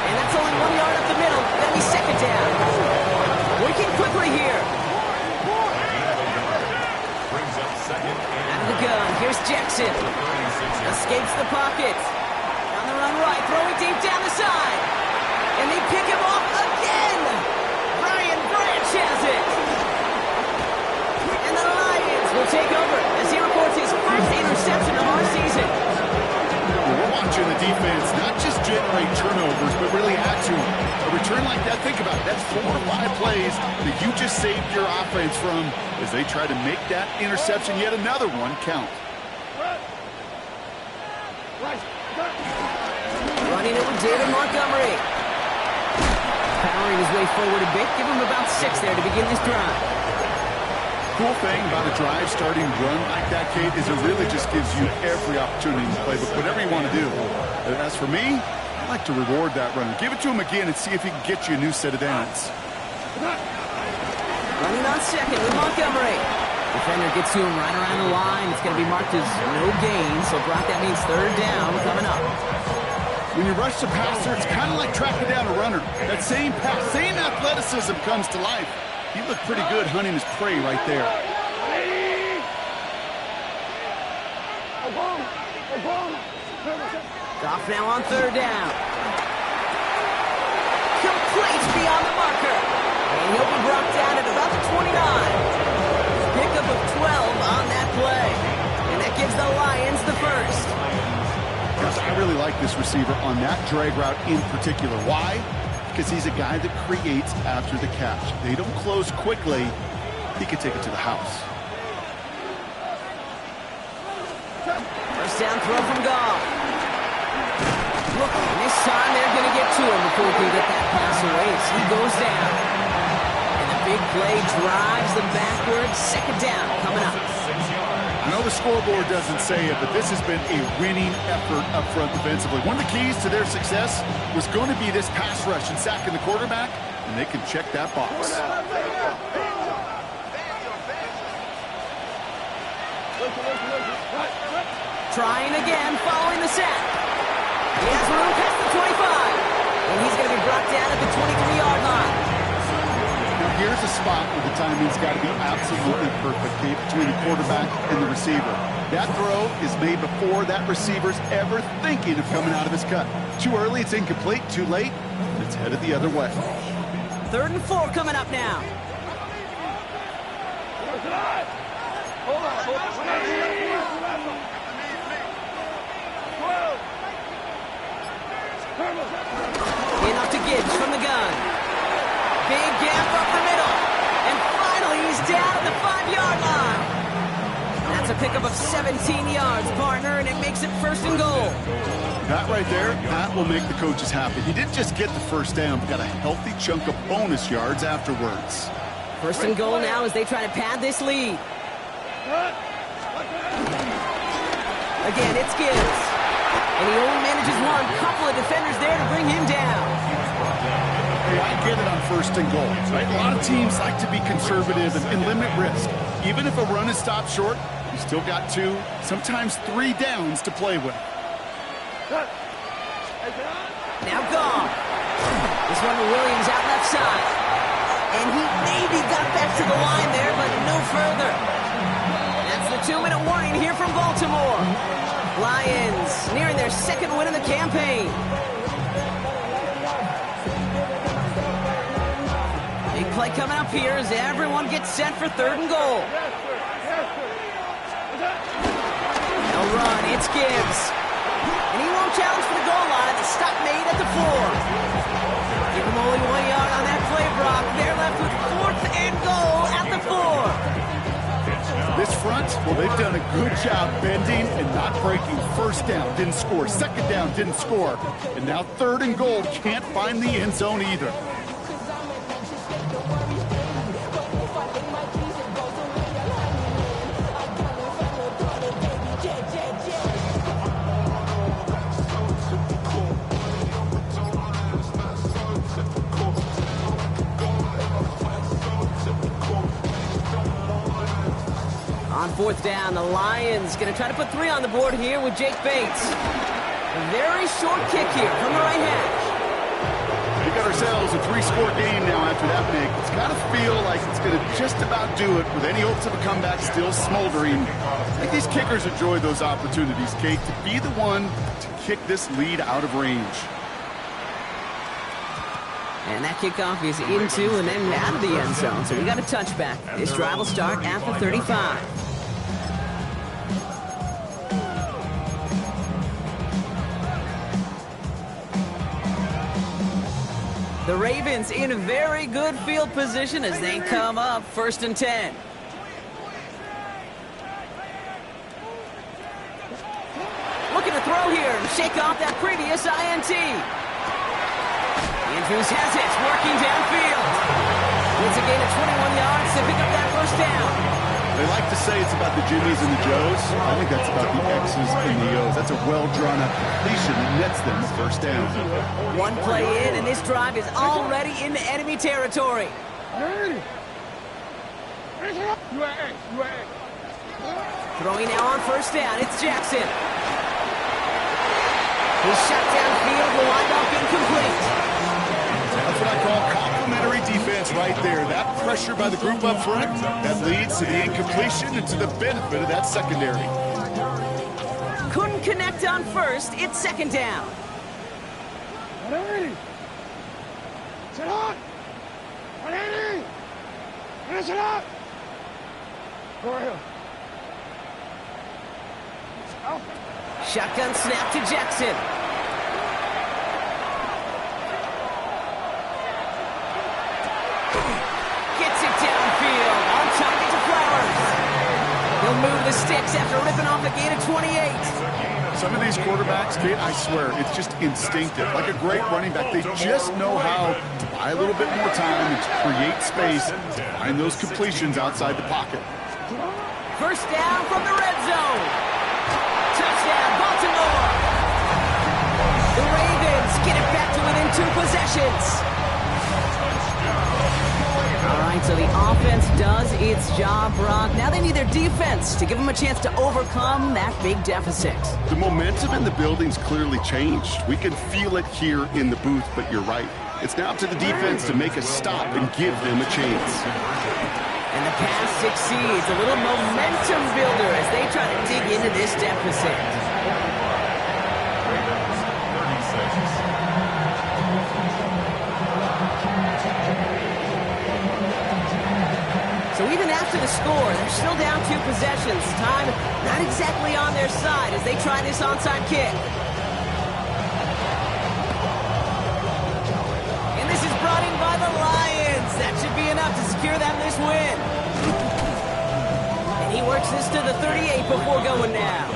And that's only 1 yard up the middle. That'll be second down. Working quickly here. Brings up second and Out of the gun. Here's Jackson. 36 yards. Escapes the pocket. On the run right. Throwing deep down the side. And they pick him off again. Brian Branch has it. And the Lions will take over as he reports his first interception of our season. We're watching the defense not just generate turnovers, but really add to them. A return like that, think about it, that's 4 or 5 plays that you just saved your offense from as they try to make that interception, yet another one, count. Running it with David Montgomery. Powering his way forward a bit. Give him about 6 there to begin this drive. Cool thing about a drive starting run like that, Kate, is it really just gives you every opportunity to play, but whatever you want to do. As for me, I like to reward that runner. Give it to him again and see if he can get you a new set of downs. Running on second with Montgomery. Defender gets to him right around the line. It's going to be marked as no gain, so Brock, that means third down coming up. When you rush the passer, it's kind of like tracking down a runner. That same pass, same athleticism comes to life. He looked pretty good hunting his prey right there. Goff now on third down. Complete beyond the marker. And he'll be brought down at about the 29. Pickup of 12 on that play. And that gives the Lions the first. Gosh, I really like this receiver on that drag route in particular. Why? Because he's a guy that creates after the catch. They don't close quickly. He could take it to the house. First down throw from Goff. Looking, this time they're going to get to him before he can get that pass away as he goes down. And the big play drives them backwards. Second down coming up. I know the scoreboard doesn't say it, but this has been a winning effort up front defensively. One of the keys to their success was going to be this pass rush and sacking the quarterback, and they can check that box. Trying again, following the sack. He has room past the 25, and he's going to be brought down at the 23-yard line. Now here's a spot where the timing's got to be absolutely perfect, Kate, between the quarterback and the receiver. That throw is made before that receiver's ever thinking of coming out of his cut. Too early, it's incomplete. Too late, it's headed the other way. 3rd and 4 coming up now. In up to Gibbs from the gun. Big gap up the middle. And finally he's down at the 5-yard line. That's a pickup of 17 yards, partner, and it makes it 1st and goal. That right there, that will make the coaches happy. He didn't just get the first down, but got a healthy chunk of bonus yards afterwards. 1st and goal now as they try to pad this lead. Again, it's Gibbs. And he only manages one. Couple of defenders there to bring him down. Hey, I get it on 1st and goal, right? A lot of teams like to be conservative and limit risk. Even if a run is stopped short, you still got 2, sometimes 3 downs to play with. Now Goff. This one to Williams out left side. And he maybe got back to the line there, but no further. That's the 2-minute warning here from Baltimore. Lions nearing their 2nd win of the campaign. Big play coming up here as everyone gets set for 3rd and goal. No run, it's Gibbs. And he won't challenge for the goal line. The stop made at the 4. Give him only 1 yard on that play. play, Brock. They're left with 4th and goal at the 4. This front, well, they've done a good job bending and not breaking. First down, didn't score. Second down, didn't score. And now 3rd and goal, can't find the end zone either. On 4th down, the Lions going to try to put 3 on the board here with Jake Bates. A very short kick here from the right hash. We got ourselves a 3-score game now after that make. It's got to feel like it's going to just about do it with any hopes of a comeback still smoldering. I think these kickers enjoy those opportunities, Kate, to be the one to kick this lead out of range. And that kickoff is into and then out of the end zone. So we got a touchback. This drive will start after 35. The Ravens in very good field position as they come up 1st and 10. Looking to throw here and shake off that previous INT. Andrews has it, working downfield. It's a gain of 21 yards to pick up that 1st down. They like to say it's about the Jimmies and the Joes. I think that's about the X's and the O's. That's a well-drawn-up completion that nets them the 1st down. 1 play in, and this drive is already into enemy territory. Throwing now on 1st down, it's Jackson. His shot downfield will wind up incomplete. That's what I call complimentary defense right there. That pressure by the group up front, that leads to the incompletion and to the benefit of that secondary. Couldn't connect on 1st, it's 2nd down. Shotgun snap to Jackson. Gets it downfield. On target to Flowers. He'll move the sticks after ripping off a gain of 28. Some of these quarterbacks, Kate, I swear, it's just instinctive. Like a great running back, they just know how to buy a little bit more time and to create space, find those completions outside the pocket. 1st down from the red zone. Touchdown, Baltimore. The Ravens get it back to within 2 possessions. All right, so the offense does its job, Brock. Now they need their defense to give them a chance to overcome that big deficit. The momentum in the building's clearly changed. We can feel it here in the booth, but you're right. It's now up to the defense to make a stop and give them a chance. And the pass succeeds. A little momentum builder as they try to dig into this deficit. So even after the score, they're still down 2 possessions. Time not exactly on their side as they try this onside kick. And this is brought in by the Lions. That should be enough to secure them this win. And he works this to the 38 before going now.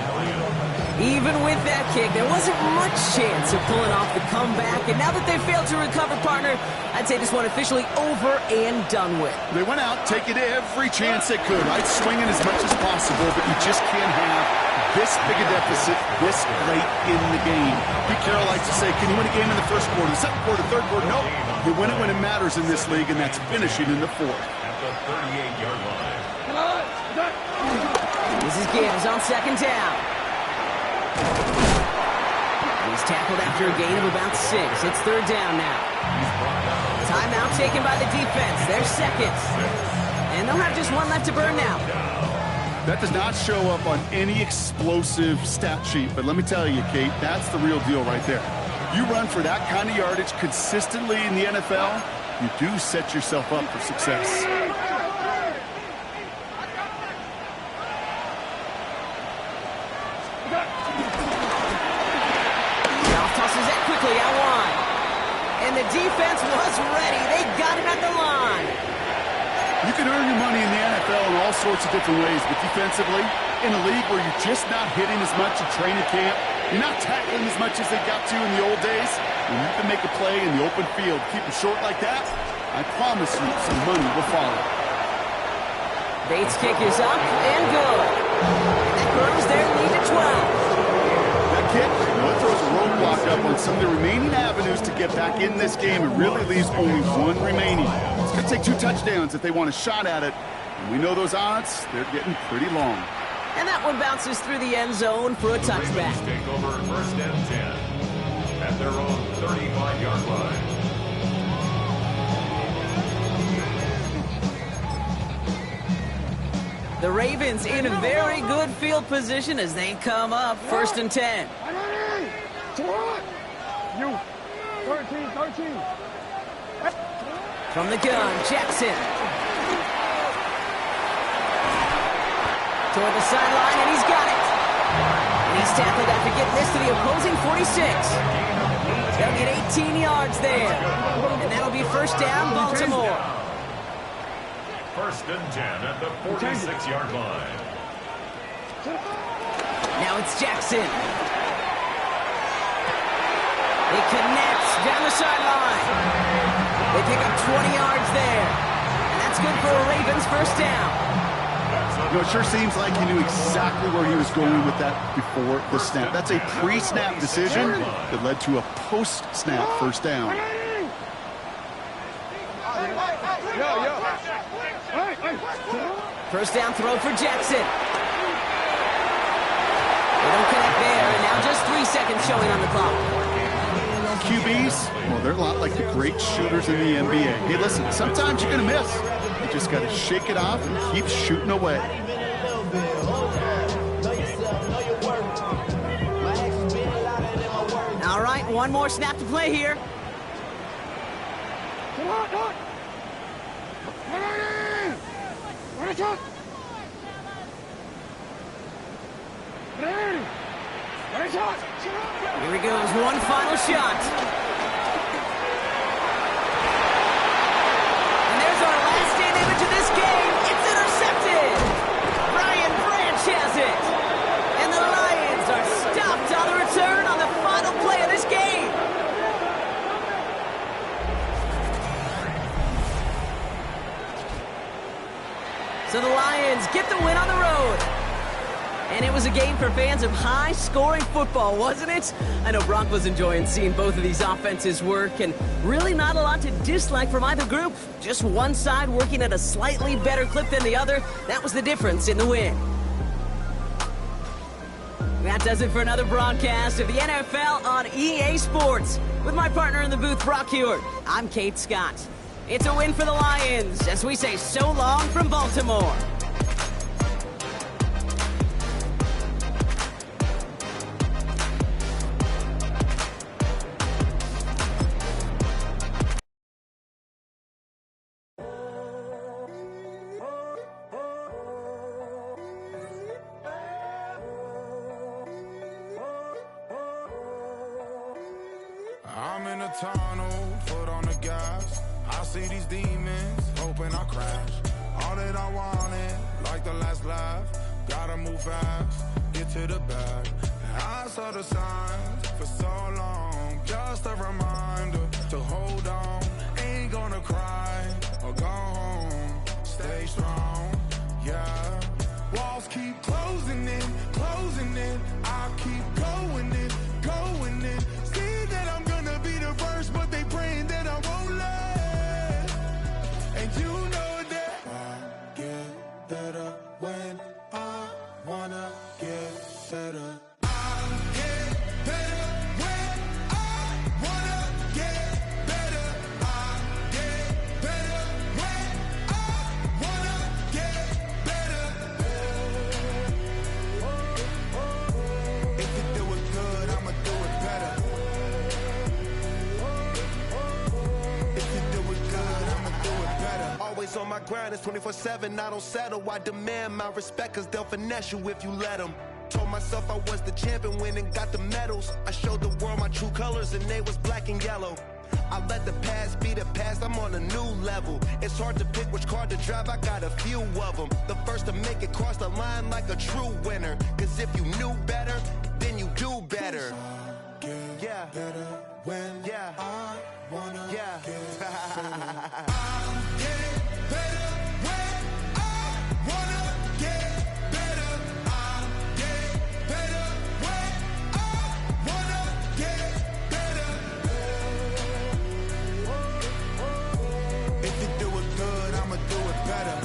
Even with that kick, there wasn't much chance of pulling off the comeback. And now that they failed to recover, partner, I'd say this one officially over and done with. They went out taking every chance they could, right? Swinging as much as possible, but you just can't have this big a deficit this late in the game. Pete Carroll likes to say, can you win a game in the 1st quarter, the 2nd quarter, 3rd quarter? No, you win it when it matters in this league, and that's finishing in the 4th. At the 38-yard line. This is Gibbs on 2nd down. He's tackled after a gain of about 6. It's 3rd down now. Timeout taken by the defense. They're 2nd. And they'll have just 1 left to burn now. That does not show up on any explosive stat sheet, but let me tell you, Kate, that's the real deal right there. You run for that kind of yardage consistently in the NFL, you do set yourself up for success. the defense was ready. They got it at the line. You can earn your money in the NFL in all sorts of different ways, but defensively, in a league where you're just not hitting as much in training camp, you're not tackling as much as they got to in the old days, when you can make a play in the open field, keep it short like that, I promise you some money will follow. Bates' kick is up and good. That grows their lead to 12. That kick, it throws a roadblock up on some of the remaining avenues to get back in this game. It really leaves only one remaining. It's going to take 2 touchdowns if they want a shot at it. And we know those odds, they're getting pretty long. And that one bounces through the end zone for a touchback. Take over first and 10 at their own 35-yard line. The Ravens in a very good field position as they come up first and 10. You, 13. From the gun, Jackson. Toward the sideline, and he's got it. And he's tackled after getting this to the opposing 46. They'll get 18 yards there. And that'll be first down, Baltimore. First and 10 at the 46-yard line. Now it's Jackson. It connects down the sideline. They pick up 20 yards there. And that's good for a Ravens first down. You know, it sure seems like he knew exactly where he was going with that before the snap. That's a pre-snap decision that led to a post-snap first down. First down throw for Jackson. They don't connect there, and now just 3 seconds showing on the clock. QBs, well, they're a lot like the great shooters in the NBA. Hey, listen, sometimes you're going to miss. You just got to shake it off and keep shooting away. All right, one more snap to play here. Here he goes, one final shot. And there's our last stand image of this game. It's intercepted. Brian Branch has it. And the Lions are stopped on the return on the final play of this game. So the Lions get the win on the road. And it was a game for fans of high-scoring football, wasn't it? I know Brock was enjoying seeing both of these offenses work, and really not a lot to dislike from either group. Just one side working at a slightly better clip than the other. That was the difference in the win. That does it for another broadcast of the NFL on EA Sports. With my partner in the booth, Brock Hewitt, I'm Kate Scott. It's a win for the Lions, as we say so long from Baltimore. I'm in a tunnel, foot on the gas. I see these demons, hoping I crash. All that I wanted, like the last laugh. Gotta move fast, get to the bag. I saw the signs for so long. Just a reminder to hold on. Ain't gonna cry or go home. Stay strong, yeah. Walls keep closing in, closing in. I keep going in, going in. See that I'm gonna be the first, but they praying that I won't let. And you know that I get better when I wanna get better. I get better when I wanna get better. I get better when I wanna get better. If you do it good, I'ma do it better. If you do it good, I'ma do it better. Always on my grind, it's 24/7, I don't settle. I demand my respect, cause they'll finesse you if you let them. Told myself I was the champion, went and got the medals. I showed the world my true colors and they was black and yellow. I let the past be the past, I'm on a new level. It's hard to pick which car to drive, I got a few of them. The first to make it cross the line like a true winner. Cause if you knew better, then you do better. Yeah. Better when I wanna get better. I'll get better when I wanna get better. I'll get better when I wanna get better. If you do it good, I'ma do it better.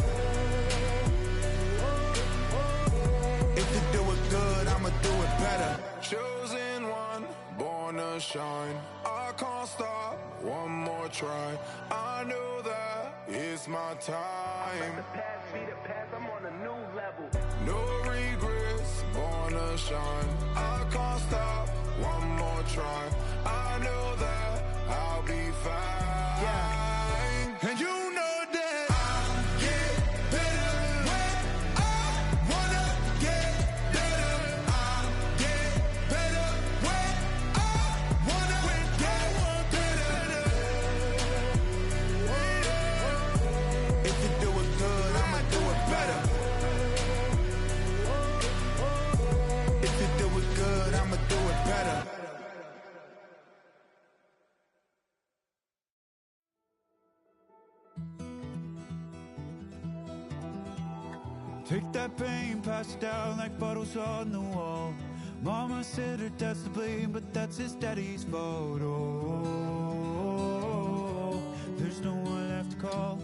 If you do it good, I'ma do it better. Chosen one, born to shine. I can't stop, one more try. I know that it's my time. The past be the past, I'm on a new level. No regrets, born to shine. I can't stop, one more try. I know that I'll be fine. Yeah. And you know that I'll get better when I wanna get better. I'll get better when I wanna get better. If you do it good, I'ma do it better. If you do it good, I'ma do it better. Take that pain, pass it down like bottles on the wall. Mama said her dad's to blame, but that's his daddy's fault. Oh, there's no one left to call.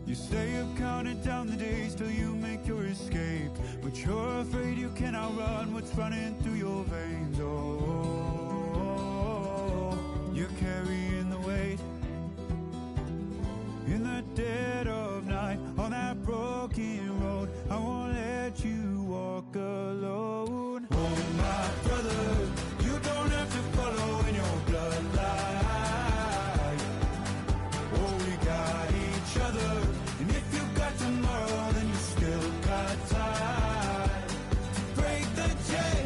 You stay up counting down the days till you make your escape, but you're afraid you can outrun what's running through your veins. Oh, you're carrying the weight in the dead of night on that broken road. I won't let you walk alone. Oh, my brother, you don't have to follow in your bloodline. Oh, we got each other, and if you got tomorrow, then you still got time to break the chain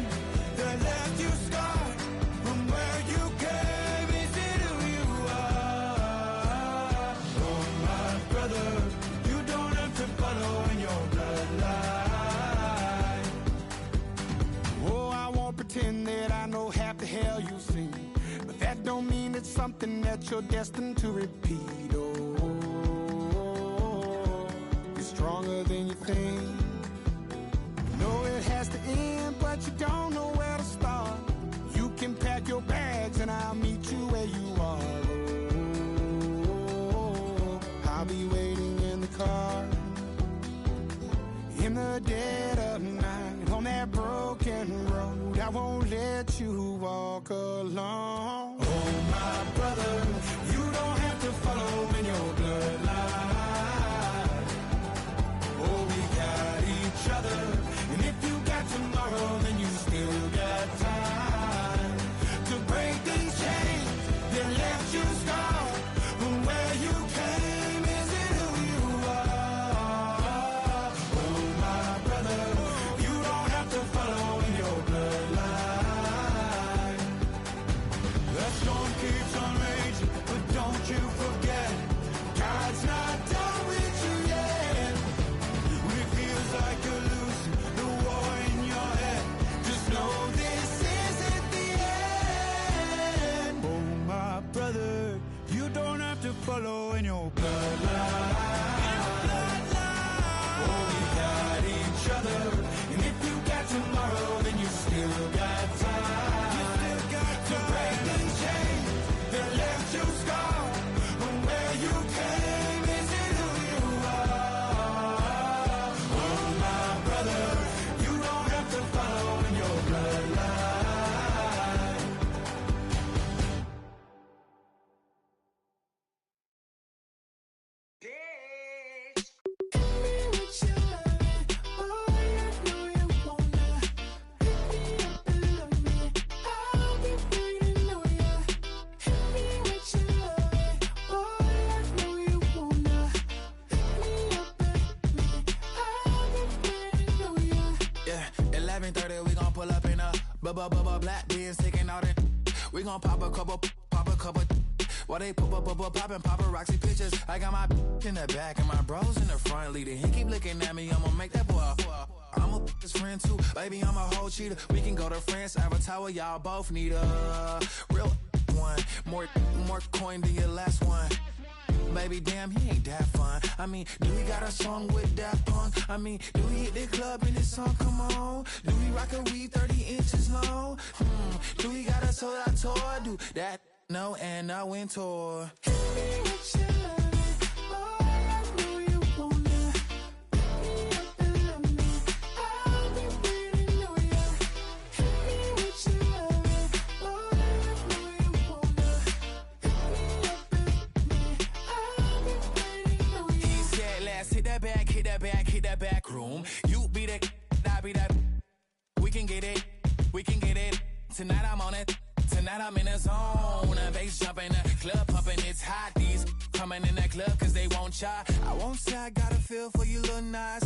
that left you scarred from where you came. Is it who you are? Oh, my brother, you don't have to follow in your bloodline. Oh, I won't pretend that I know half the hell you've seen, but that don't mean it's something that you're destined to repeat. Oh, you're stronger than you think. You know it has to end, but you don't know where to start. You can pack your bags and I'll meet you where you are. Oh, I'll be waiting in the car in the dead of night on that broken road. I won't let you walk alone. Oh, my brother, you don't have to follow in your bloodline. Oh, we got each other, and if you got tomorrow, then you still got time to break these chains that left you scarred from where you came. Is it who you are? Oh, my brother, you don't have to follow in your bloodline. The storm keeps on raging, but don't you forget, God's not done with you yet. When it feels like you're losing the war in your head, just know this isn't the end. Oh, my brother, you don't have to follow in your bloodline. Oh, we got each other, and if you got tomorrow, then you still got time. To break the chain that left you scarred from where you came. Is it who you are? Oh, my brother, you don't have to follow in your bloodline. Yeah, 11:30, we gon' pull up in a black Benz, taking all that. We gon' pop a couple couple. While they poppin' paparazzi pictures. I got my in the back and my bros in the front leading. He keep looking at me, I'ma make that boy. I'm a his friend too, baby, I'm a whole cheater. We can go to France, Avatar, y'all both need a real one. More coin than your last one. Baby, damn, he ain't that fun. I mean, do we got a song with Daft Punk? I mean, do we hit the club in this song? Come on. Do we rock a weed 30 inches long? Do we got a sold out tour? Do that? No, and I went tour. Hit that back room. You be that, I be that. We can get it. Tonight I'm on it. Tonight I'm in the zone. A bass jumping, a club pumping, it's hot. These coming in that club cause they won't try. I won't say I got a feel for you little Nas,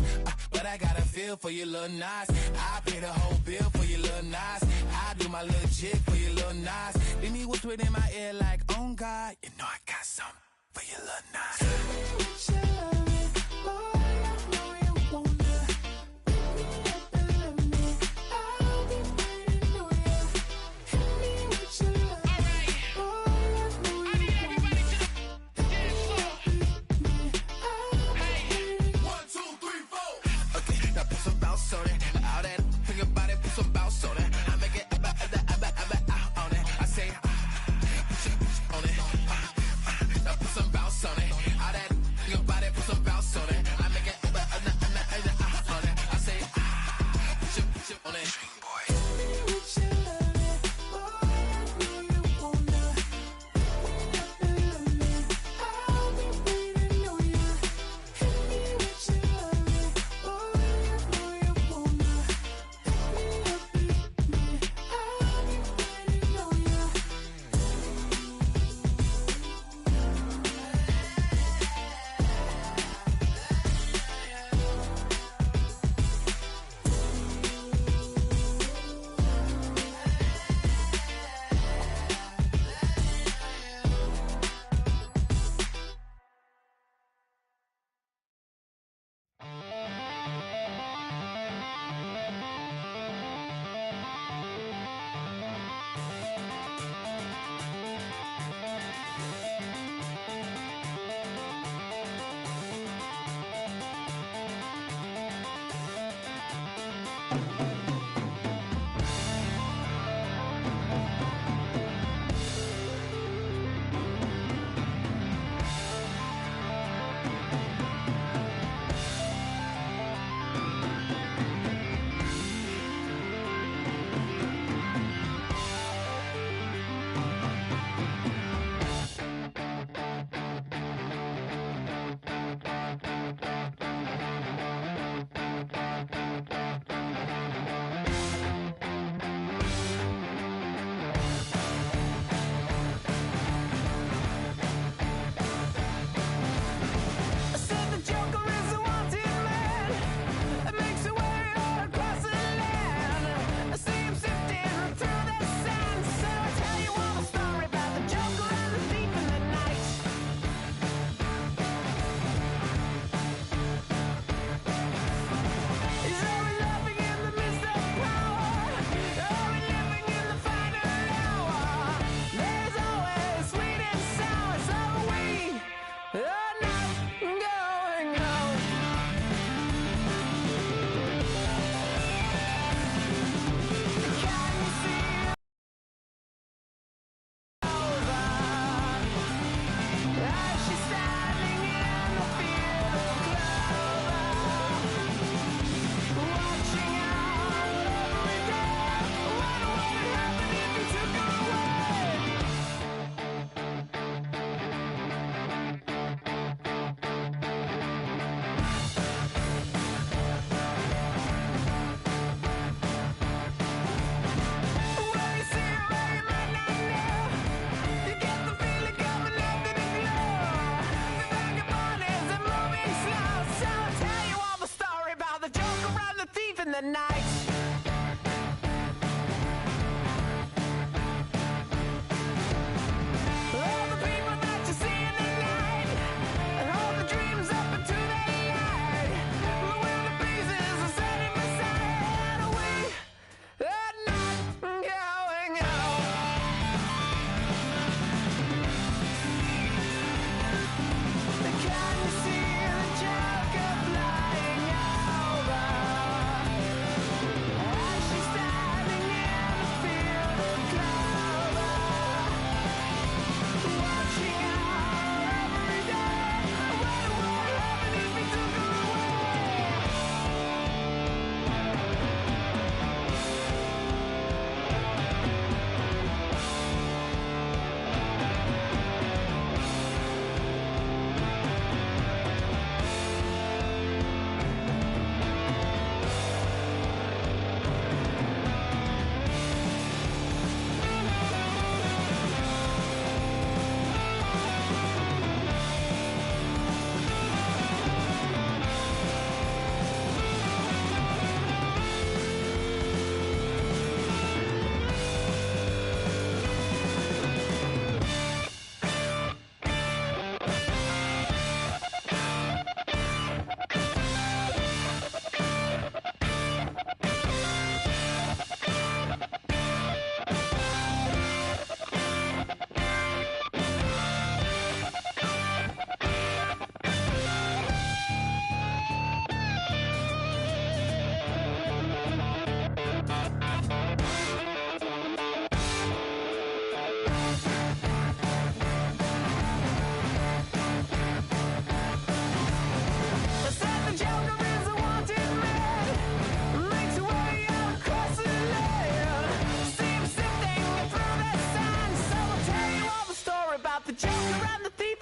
but I got a feel for you little Nas. I pay the whole bill for you little Nas. I do my little jig for you little Nas. Then he whispered in my ear like, oh God, you know I got something for you little Nas.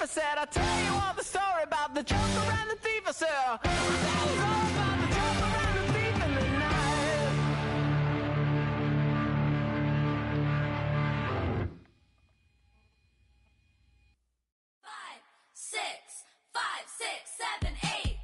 said, I'll tell you all the story about the joker and the thief. I said, I'll tell you all about the joker and the thief in the night. 5, 6, 5, 6, 7, 8.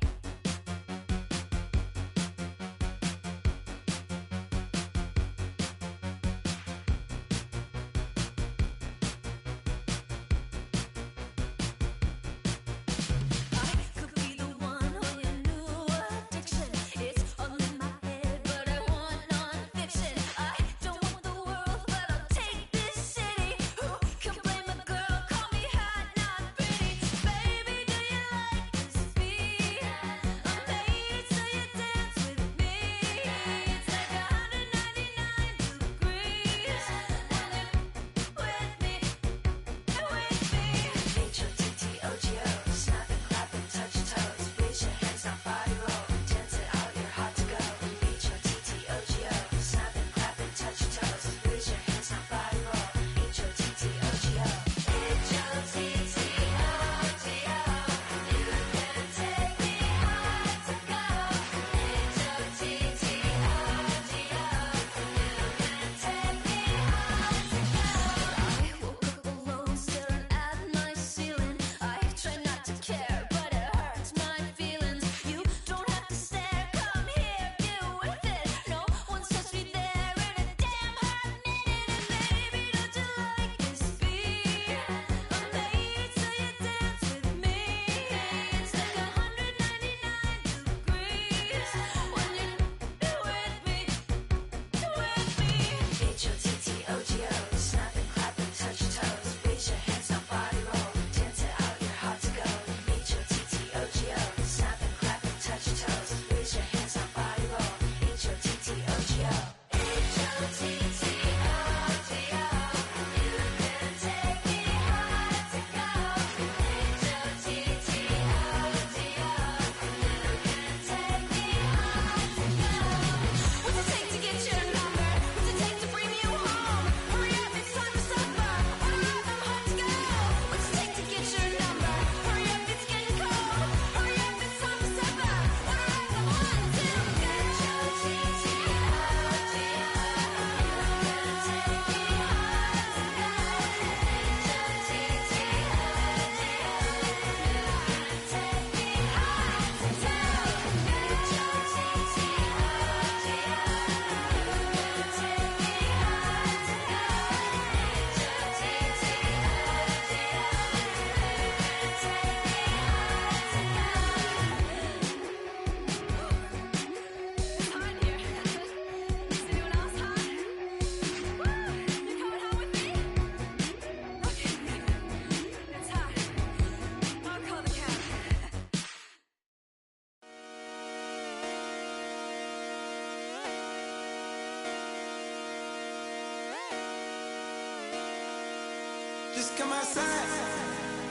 Just come outside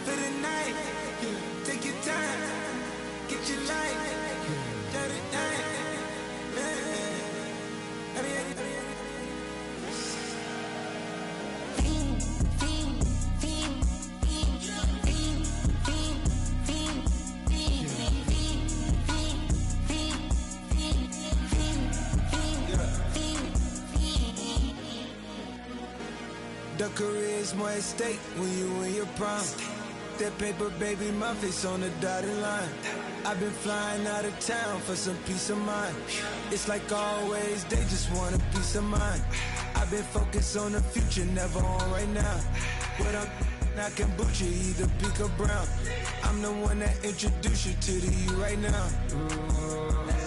for the night. Take your time, get your life. Dirty night. The career's more at stake when you in your prime. That paper, baby, my face on the dotted line. I've been flying out of town for some peace of mind. It's like always, they just want a peace of mind. I've been focused on the future, never on right now. What I'm I can boot you, either pink or brown. I'm the one that introduced you to the you right now.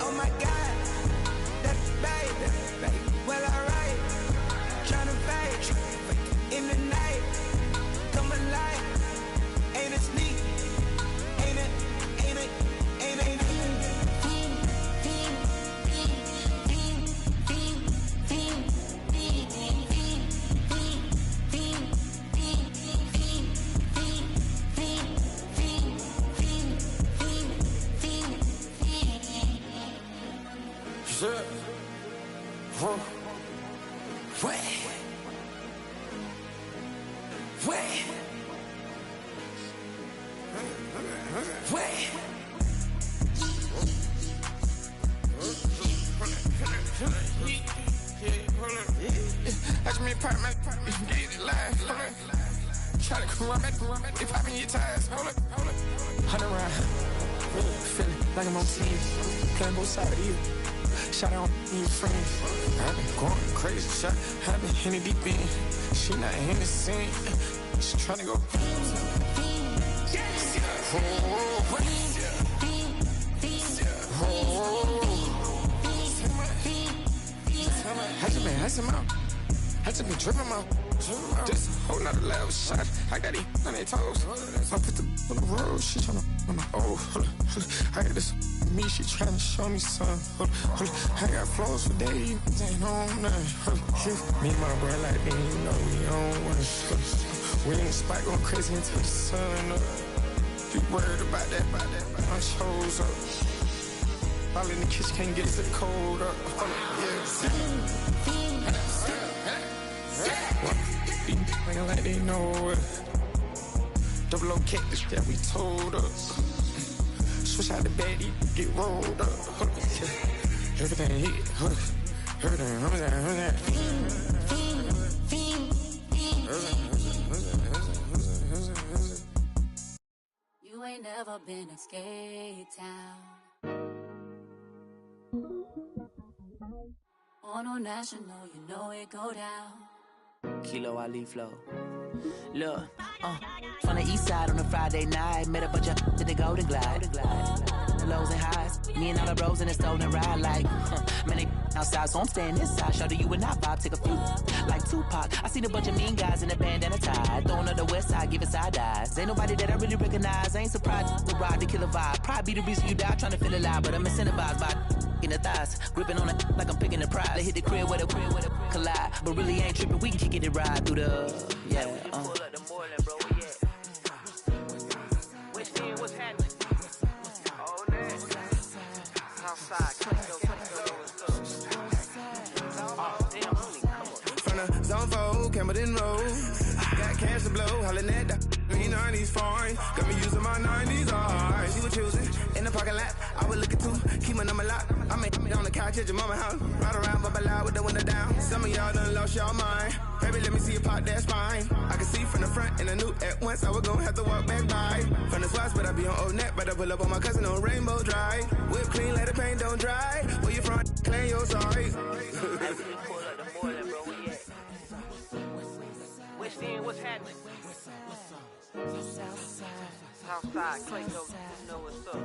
Oh my God, that's baby. Well, alright, tryna fade in the night. Come alive, ain't it sneak? Ain't it? me pop my get it live. Hold up. Try to come back. They pop me your tires. Hold up. 100 round. Feeling like I'm on team. Playing both sides of you. Shot on your friends. I've been going crazy. Shot. I've been hitting deep in. She not in the scene. She trying to go. I just been dripping out. This whole nother level shot. I got these on their toes. I put the on the road. She tryna. Oh, hold up. I got this me. She tryna show me something. Hold up. I got flows for days. Ain't on nothing. Me and my bro like they ain't know we on one. We in the spot going crazy until the sun up. Be worried about that. My shows up. All in the kitchen can't get to the cold up. Nigga like they know it. Double O cactus that we told us. Switch out the baddie, get rolled up. Everything hit, everything. You ain't never been a skate town. On a national, you know it go down. Kilo Ali flow. Look, from the east side on a Friday night, met a bunch of to the Golden Glide. The lows and highs, me and all the bros in the stolen ride like, man, they outside, so I'm staying this side. Show you and I vibe, take a few. Like Tupac, I seen a bunch of mean guys in a bandana tie. Throwing up the west side, giving side eyes. Ain't nobody that I really recognize. I ain't surprised to ride the killer vibe. Probably be the reason you die trying to feel alive, but I'm incentivized by in the thighs, gripping on it like I'm picking the prize. They hit the crib where the collide, but really ain't tripping. We can kick it ride through the pull up the Moreland, bro. Which team was happening? Oh, man. Outside, from the zone 4, Campbellton Road. Got cash to blow, hollering at the green 90s foreign. Got me using my 90s, alright. She was choosing in the parking lot. I was looking too, keep my number locked. I made on the couch at your mama house. Ride around, bubble loud with the window down. Some of y'all done lost y'all mind. Baby, let me see you pop that spine. I can see from the front and I knew at once I was gonna have to walk back by. From the spots, but I be on Old Neck. Better pull up on my cousin on Rainbow Drive. Whip clean, let the paint don't dry. Where you from? Claim your sorry. Which team was happening? Southside, Clayco, you know what's up.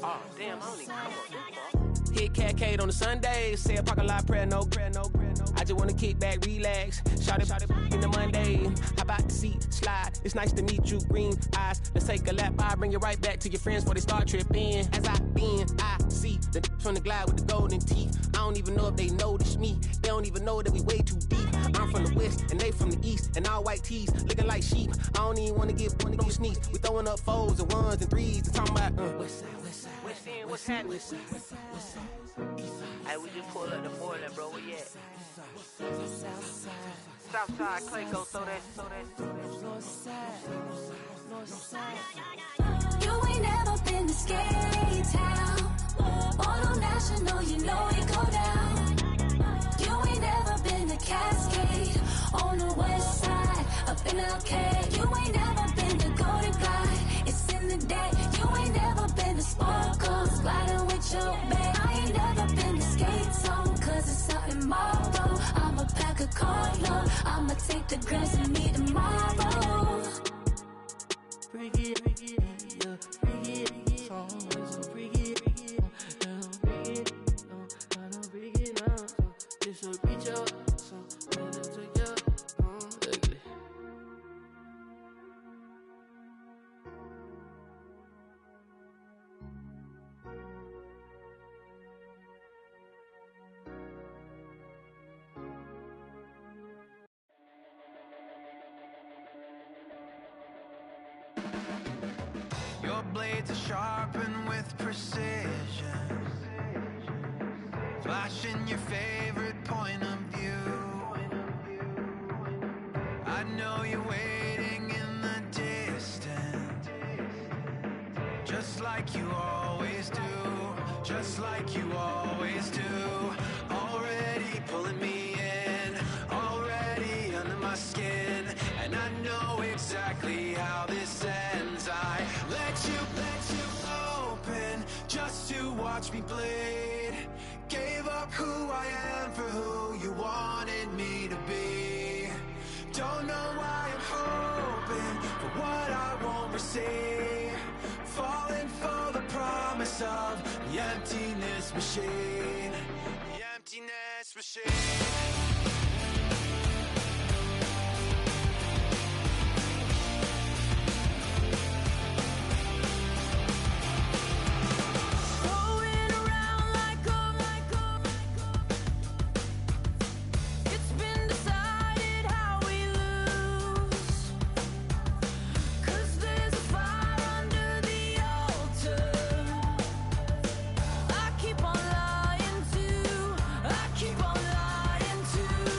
Oh, damn, I don't even come on. Hit Catcade on the Sundays, say a parking lot prayer, no. I just wanna kick back, relax, shout it in the Monday. How about the seat slide? It's nice to meet you, green eyes. Let's take a lap by, bring you right back to your friends before they start tripping. As I see the from the glide with the golden teeth. I don't even know if they notice me. They don't even know that we way too deep. I'm from the west and they from the east, and all white tees looking like sheep. I don't even wanna get one of those sneaks. We throwing up 4s and 1s and 3s and talking about west side. What's happening? Hey, we just pulled up the Moreland, bro. Where you at? Southside, Clayco, so that. You ain't never been to skate town. On a national, you know it go down. You ain't never been to Cascade. On the west side, up in Arcade. You ain't never been to Golden Glide. It's in the day. You ain't never been to Sparkles, gliding with your babe. I ain't never been to Skate Zone, cause it's out in Marlboro. I'ma pack a carload. I'ma take the grams and meet tomorrow. Bring it, yeah, bring it, song, so bring it, bring it, I don't bring it now, so this will reach out, so let it take you, ugly. Your blades are sharpened with precision, flashing your favorite point of view. I know you're waiting in the distance, just like you always do, just like you always do. Already pulling me in, for who you wanted me to be. Don't know why I'm hoping for what I won't receive. Falling for the promise of the emptiness machine. The emptiness machine. Keep on lying to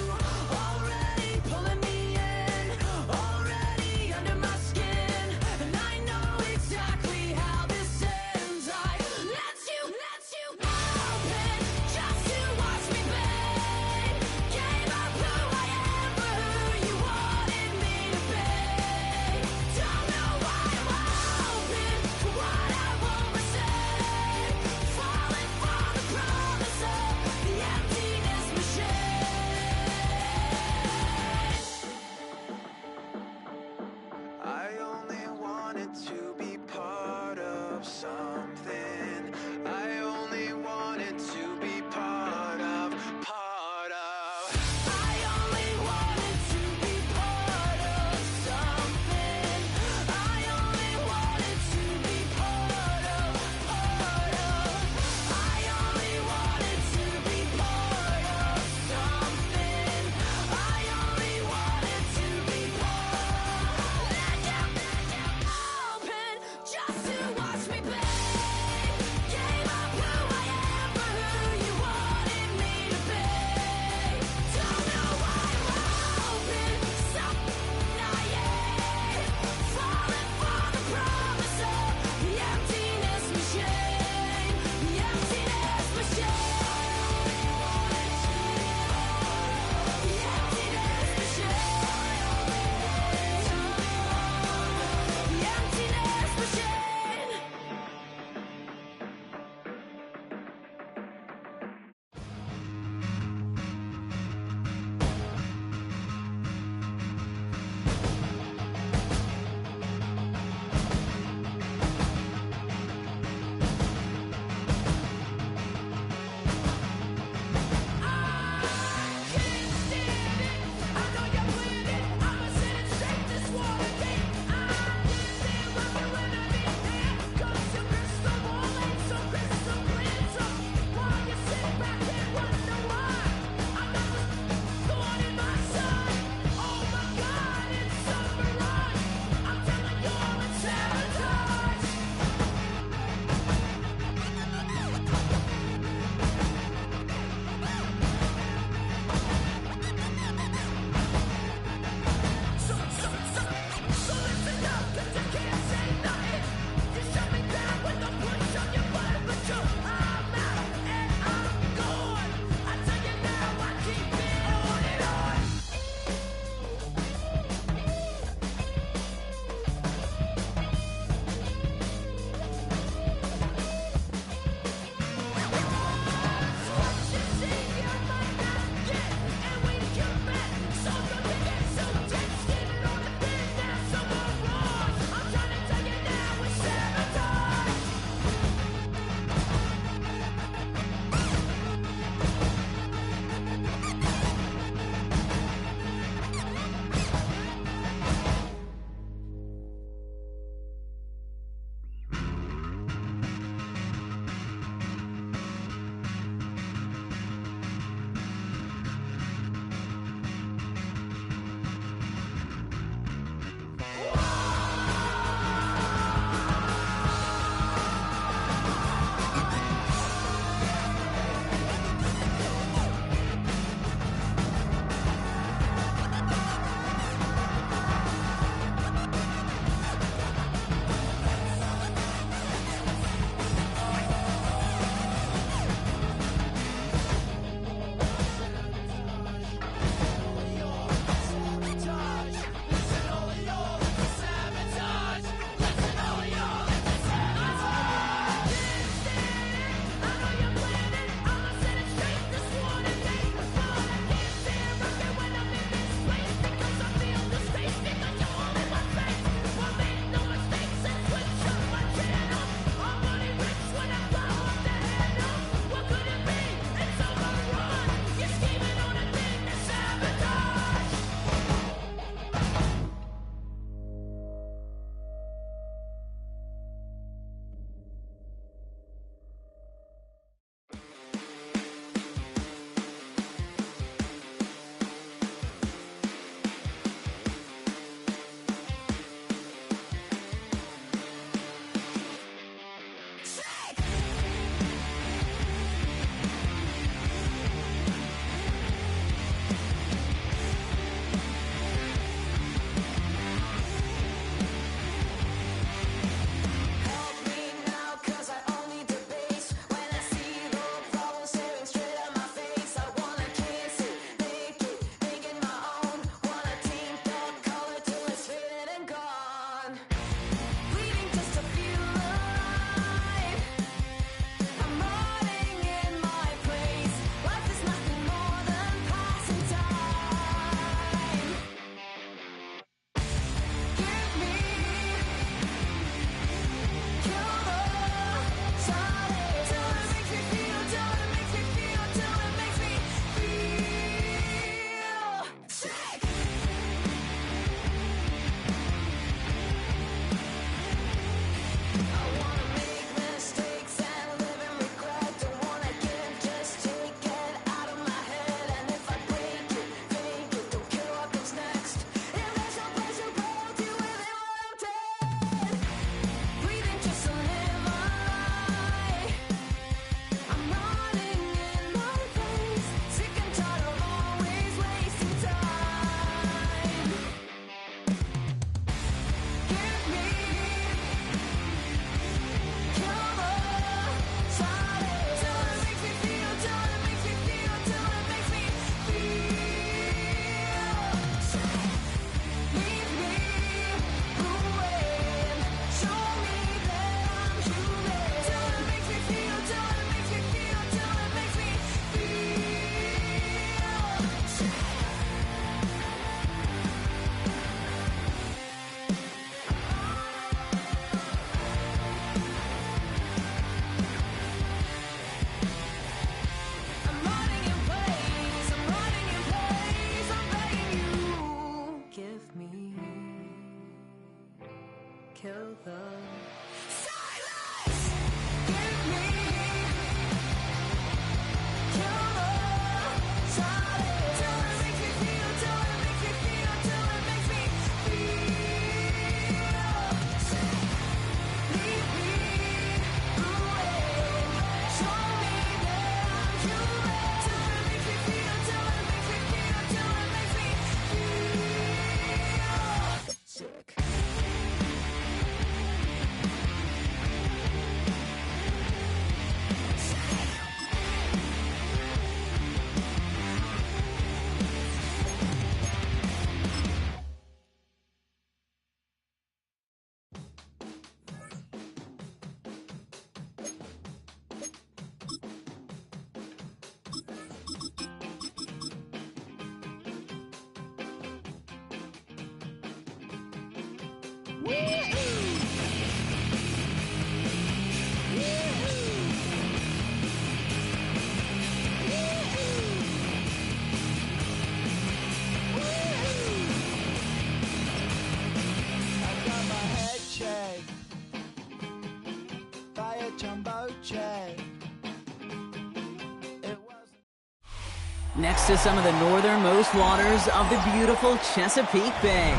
Next to some of the northernmost waters of the beautiful Chesapeake Bay,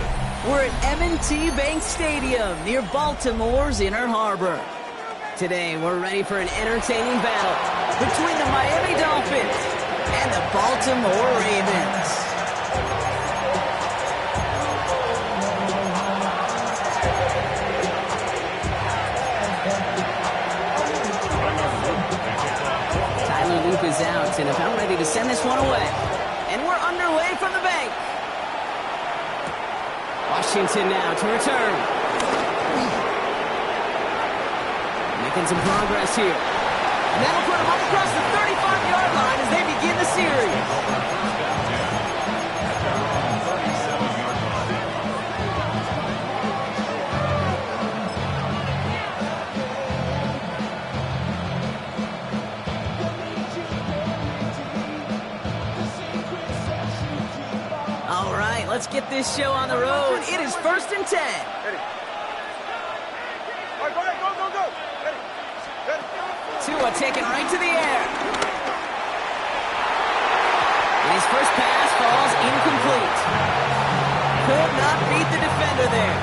we're at M&T Bank Stadium near Baltimore's Inner Harbor. Today, we're ready for an entertaining battle between the Miami Dolphins and the Baltimore Ravens. Loop is out and about ready to send this one away. And we're underway from the bank. Washington now to return. Making some progress here. And that'll put them up across the 35-yard line as they begin the series. Let's get this show on the road. It is 1st and 10. Ready. All right, go. Ready. Tua taken right to the air. And his first pass falls incomplete. Could not beat the defender there.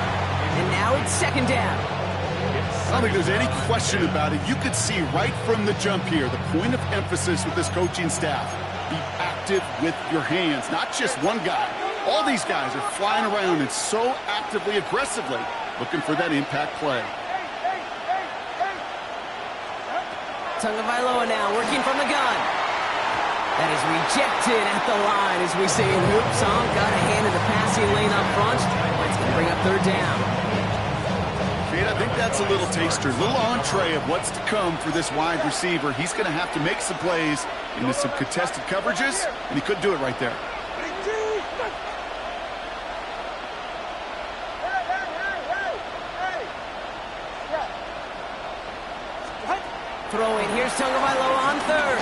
And now it's 2nd down. I don't think there's any question about it. You could see right from the jump here, the point of emphasis with this coaching staff. Be active with your hands, not just one guy. All these guys are flying around and so actively, aggressively looking for that impact play. Tagovailoa now working from the gun. That is rejected at the line, as we say in Hoop Song. Got a hand in the passing lane up front. That's going to bring up 3rd down. Kate, I think that's a little taster, a little entree of what's to come for this wide receiver. He's going to have to make some plays into some contested coverages, and he couldn't do it right there. Throwing, here's Tagovailoa on 3rd.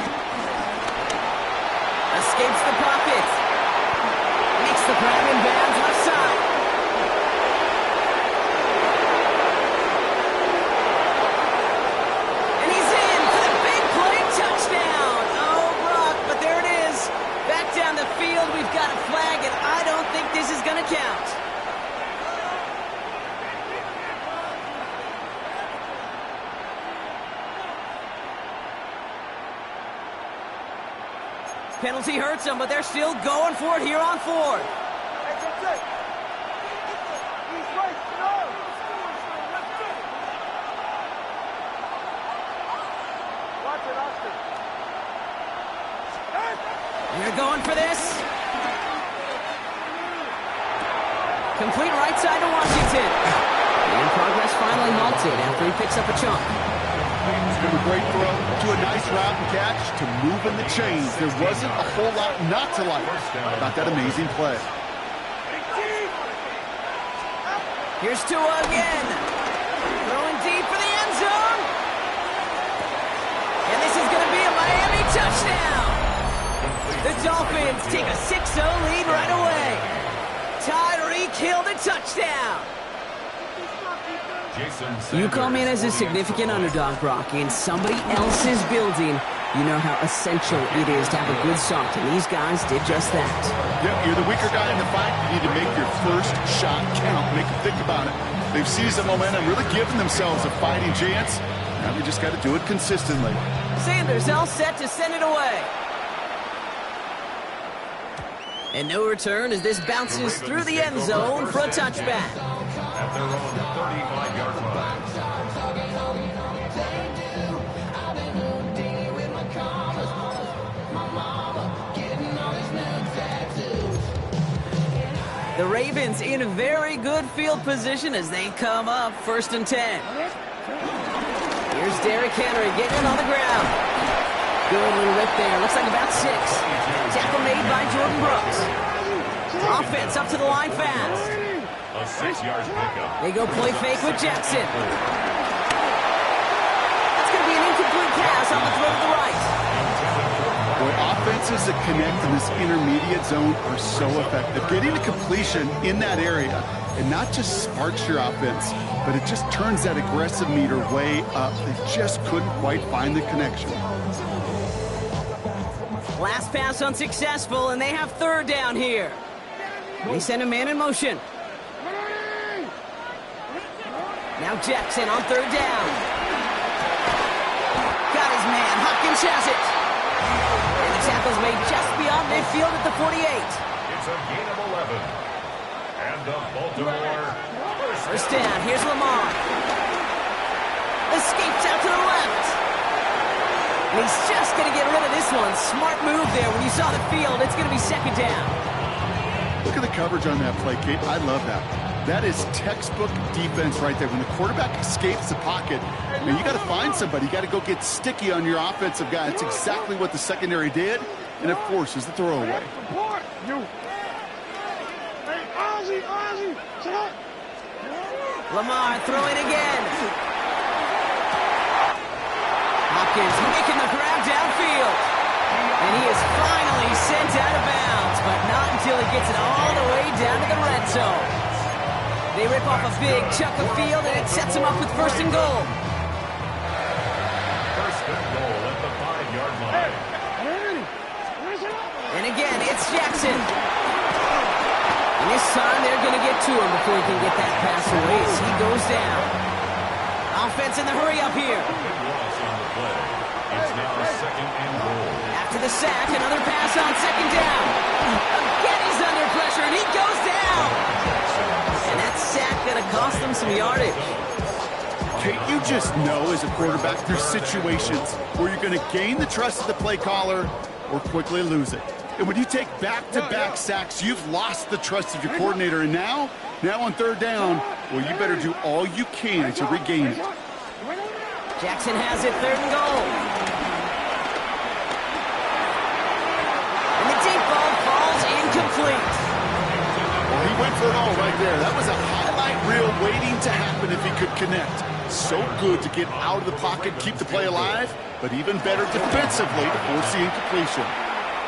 Escapes the pocket. Makes the grab in bounds left side. And he's in for the big play touchdown. Oh, Brock, but there it is. Back down the field, we've got a flag, and I don't think this is going to count. Penalty hurts them, but they're still going for it here on 4th. They're going for this. Complete right side to Washington. And progress finally halted after he picks up a chunk. It's been a great throw to a nice route and catch to move in the chains. There wasn't a whole lot not to like about that amazing play. Here's Tua again. Throwing deep for the end zone. And this is going to be a Miami touchdown. The Dolphins take a 6-0 lead right away. Tyreek Hill the touchdown. You come in as a significant underdog, Brock, in somebody else's building. You know how essential it is to have a good start, and these guys did just that. Yep, you're the weaker guy in the fight. You need to make your first shot count. Make them think about it. They've seized the momentum, really given themselves a fighting chance. Now we just got to do it consistently. Sanders all set to send it away. And no return as this bounces through the end zone for a touchback. At their own 35-yard line. The Ravens in a very good field position as they come up 1st and 10. Here's Derrick Henry getting it on the ground. Good little rip there. Looks like about 6. Tackle made by Jordan Brooks. Offense up to the line fast. A 6-yard pickup. They go play fake with Jackson. That's going to be an incomplete pass on the throw to the right. Boy, offenses that connect in this intermediate zone are so effective. Getting a completion in that area, and not just sparks your offense, but it just turns that aggressive meter way up. They just couldn't quite find the connection. Last pass unsuccessful, and they have third down here. They send a man in motion. Now Jackson on third down. Got his man. Hopkins has it. And the tackle's made just beyond midfield at the 48. It's a gain of 11. And the Baltimore first down. Here's Lamar. Escapes out to the left. And he's just going to get rid of this one. Smart move there. When you saw the field, it's going to be second down. Look at the coverage on that play, Kate. I love that. That is textbook defense right there. When the quarterback escapes the pocket, man, you got to find somebody. You got to go get sticky on your offensive guy. It's exactly what the secondary did, and it forces the throwaway. Lamar throwing again. Hopkins making the grab downfield. And he is finally sent out of bounds, but not until he gets it all the way down to the red zone. They rip off a big chunk of field, and it sets him up with first and goal. First and goal at the 5-yard line. And again, it's Jackson. And this time they're going to get to him before he can get that pass away as he goes down. Offense in the hurry up here. Big loss on the play. It's now second and goal. After the sack, another pass on second down. Again, he's under pressure, and he goes down. And that sack going to cost them some yardage. Kate, you just know as a quarterback there's situations where you're going to gain the trust of the play caller or quickly lose it. And when you take back-to-back sacks, you've lost the trust of your coordinator. And now on third down, well, you better do all you can to regain it. Jackson has it, third and goal. And the deep ball falls incomplete. Well, he went for it all right there. That was a highlight reel waiting to happen if he could connect. So good to get out of the pocket, keep the play alive, but even better defensively to force the incompletion.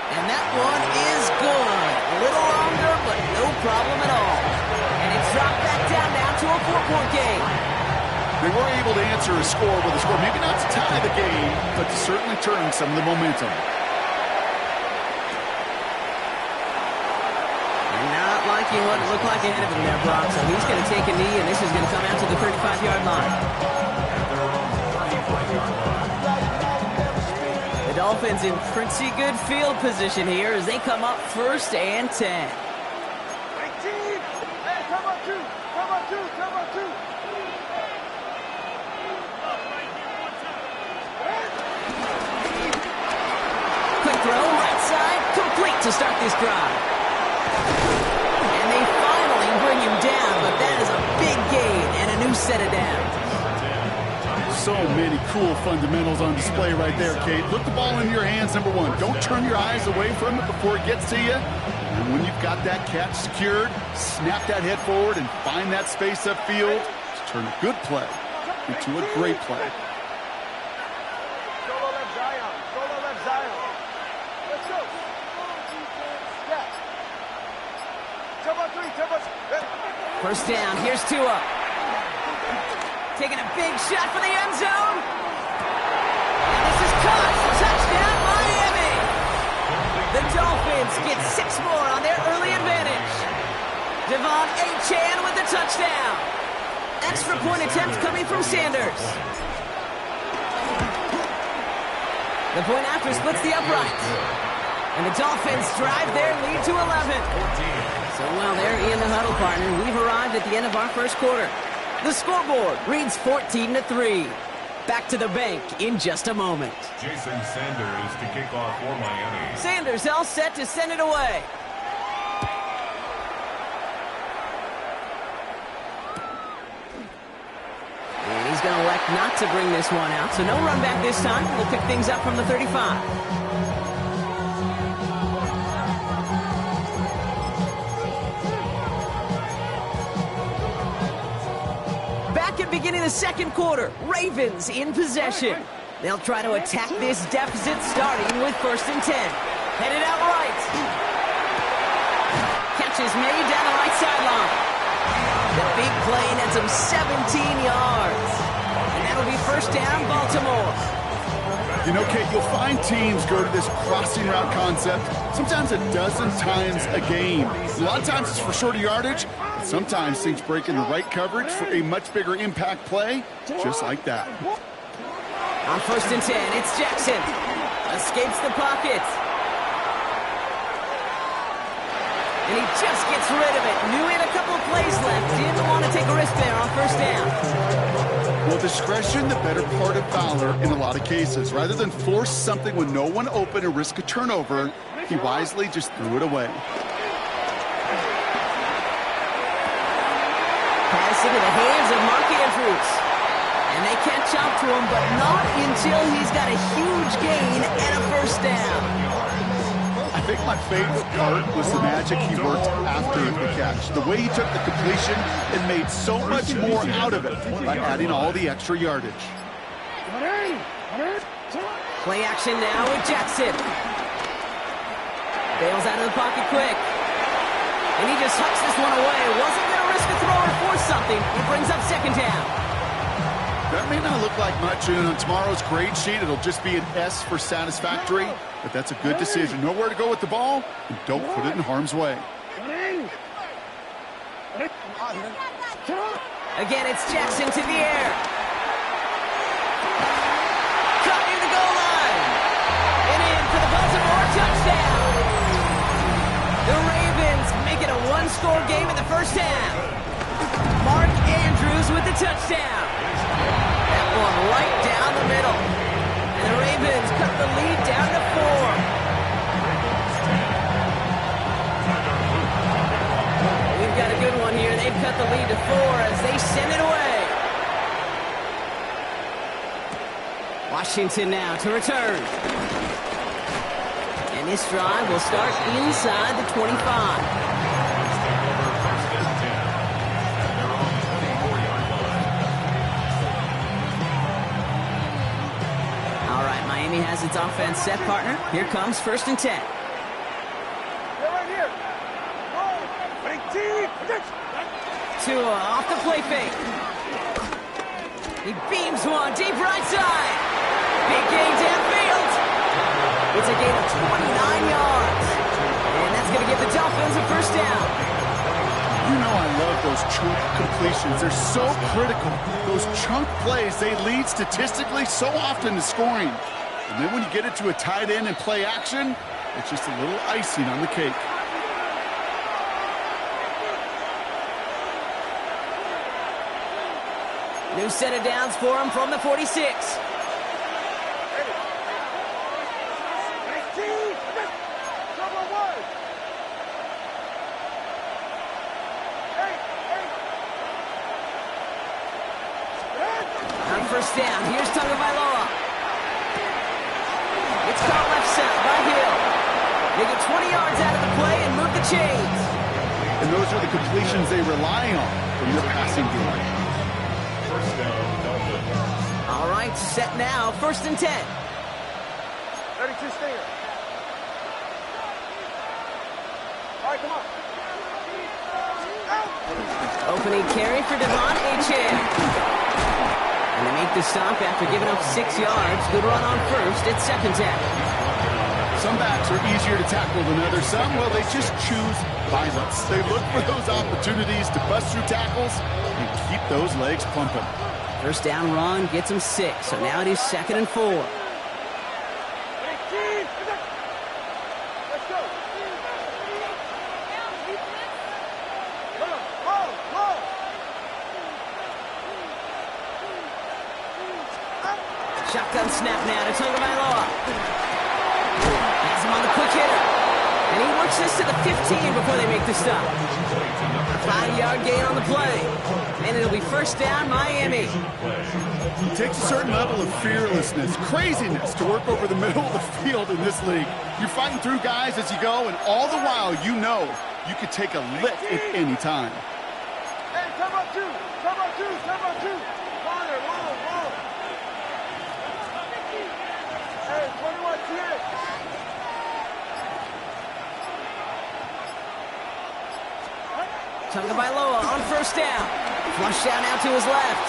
And that one is good. A little longer, but no problem at all. And it's dropped back down now to a 4-point game. They were able to answer a score with a score, maybe not to tie the game, but to certainly turn some of the momentum. Not liking what it looked like ahead of him there, Brock. So he's going to take a knee, and this is going to come out to the 35-yard line. At their own 35-yard line. The Dolphins in pretty good field position here as they come up first and 10. 19! Hey, come up two! Come up two! Come up two! Quick throw, right side, complete to start this drive. And they finally bring him down, but that is a big gain and a new set of downs. So many cool fundamentals on display right there, Kate. Put the ball in your hands, number one. Don't turn your eyes away from it before it gets to you. And when you've got that catch secured, snap that head forward and find that space upfield to turn a good play into a great play. Solo left Zion. Solo left Zion. Let's go. Yeah. Turbo 3. Turbo 3. First down, here's Tua. Taking a big shot for the end zone. And this is caught. Touchdown, Miami. The Dolphins get 6 more on their early advantage. Devon Achane with the touchdown. Extra point attempt coming from Sanders. The point after splits the upright. And the Dolphins drive their lead to 11. So while they're in the huddle, partner, we've arrived at the end of our first quarter. The scoreboard reads 14-3. Back to the bank in just a moment. Jason Sanders to kick off for Miami. Sanders all set to send it away. And he's going to elect not to bring this one out, so no run back this time. We'll pick things up from the 35. beginning of the second quarter. Ravens in possession. They'll try to attack this deficit starting with 1st and 10. Headed out right. Catch is made down the right sideline. The big play nets him 17 yards. And that'll be 1st down, Baltimore. You know, Kate, you'll find teams go to this crossing route concept sometimes a dozen times a game. A lot of times it's for shorter yardage, but sometimes things break in the right coverage for a much bigger impact play, just like that. On 1st and 10, it's Jackson. Escapes the pocket. And he just gets rid of it. Knew he had a couple of plays left. Didn't want to take a risk there on 1st down. Well, discretion, the better part of valor in a lot of cases. Rather than force something with no one open and risk a turnover, he wisely just threw it away. Pass into the hands of Mark Andrews. And they catch up to him, but not until he's got a huge gain and a 1st down. I think my favorite part was the magic he worked after the catch. The way he took the completion and made so much more out of it by adding all the extra yardage. Play action now with Jackson. Bails out of the pocket quick. And he just hucks this one away. Wasn't going to risk a throw or force something. He brings up 2nd down. That may not look like much, and on tomorrow's grade sheet, it'll just be an S for satisfactory, but that's a good decision. Know where to go with the ball, and don't put it in harm's way. Again, it's Jackson to the air. Cut near the goal line. And in for the Baltimore touchdown. The Ravens make it a 1-score game in the 1st half. Mark Andrews with the touchdown. That one right down the middle. And the Ravens cut the lead down to 4. We've got a good one here. They've cut the lead to 4 as they send it away. Washington now to return. And this drive will start inside the 25. Miami has its offense set, partner. Here comes 1st and 10. Get right here. Tua off the play fake. He beams one deep right side. Big gain downfield. It's a gain of 29 yards. And that's going to give the Dolphins a 1st down. You know I love those chunk completions. They're so critical. Those chunk plays, they lead statistically so often to scoring. And then when you get it to a tight end and play action, it's just a little icing on the cake. New set of downs for him from the 46. On 1st down, here's Tagovailoa. It's caught left side by Hill. They get 20 yards out of the play and move the chains. And those are the completions they rely on from their passing game. 1st down, Dolphins. All right, set now, 1st and 10. 32 stinger. All right, come on. Opening carry for Devon Achane. And they make the stop after giving up 6 yards. Good run on 1st. It's 2nd down. Some backs are easier to tackle than others. Some, well, they just choose violence. They look for those opportunities to bust through tackles and keep those legs pumping. 1st down run gets him 6. So now it is 2nd and 4. Let's go. Shotgun snap now to Tagovailoa. Has him on the quick hitter. And he works this to the 15 before they make the stop. 5-yard gain on the play. And it'll be 1st down, Miami. It takes a certain level of fearlessness, craziness to work over the middle of the field in this league. You're fighting through guys as you go, and all the while you know you could take a lick at any time. Hey, come on, 2. Come on, 2. Come on, 2. Hey, 21, here. Tagovailoa on first down. Flush down out to his left.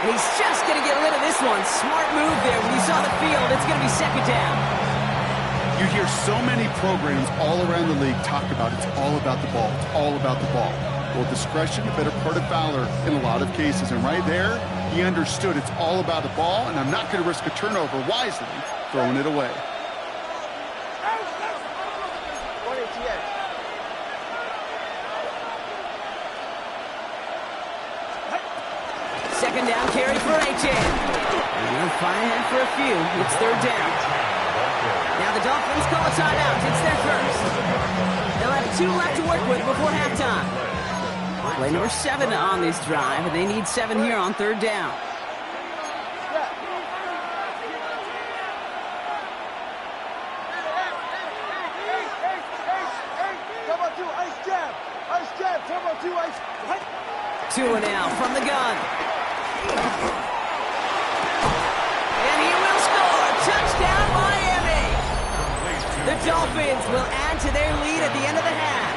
And he's just going to get rid of this one. Smart move there. When you saw the field, it's going to be second down. You hear so many programs all around the league talk about it's all about the ball. It's all about the ball. Well, discretion, a better part of valor in a lot of cases. And right there, he understood it's all about the ball, and I'm not going to risk a turnover wisely, throwing it away. Second down carry for Achane. And they'll find him for a few. It's third down. Now the Dolphins call a timeout. It's their first. They'll have 2 left to work with before halftime. Play number 7 on this drive, and they need 7 here on third down. Two and out from the gun. And he will score. Touchdown, Miami. The Dolphins will add to their lead at the end of the half.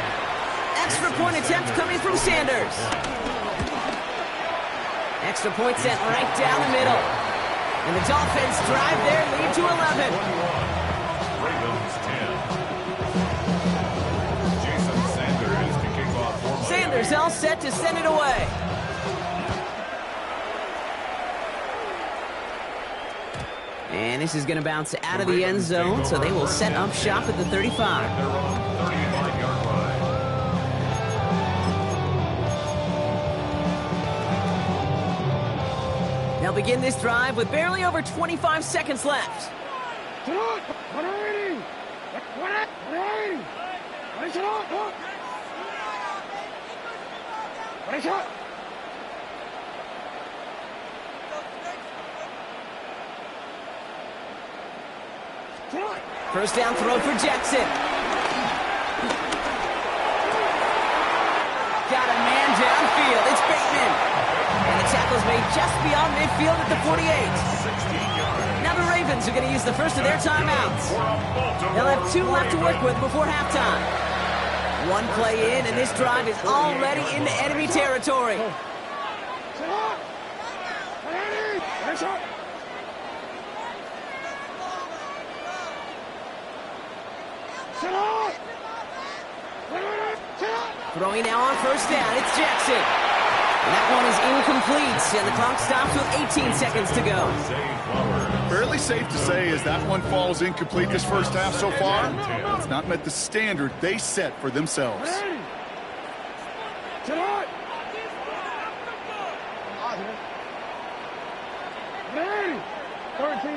Extra point attempt coming from Sanders. Extra point sent right down the middle. And the Dolphins drive their lead to 11. Ravens 10. Jason Sanders to kick off for Miami. Sanders all set to send it away. And this is going to bounce out of the end zone, so they will set up shop at the 35. They're on 35-yard line. They'll begin this drive with barely over 25 seconds left. First down throw for Jackson. Got a man downfield. It's Bateman. And the tackle's made just beyond midfield at the 48. Now the Ravens are going to use the first of their timeouts. They'll have 2 left to work with before halftime. 1 play in, and this drive is already into enemy territory. Throwing now on first down, it's Jackson. And that one is incomplete, and the clock stops with 18 seconds to go. Fairly safe to say as that one falls incomplete this first half so far, it's not met the standard they set for themselves.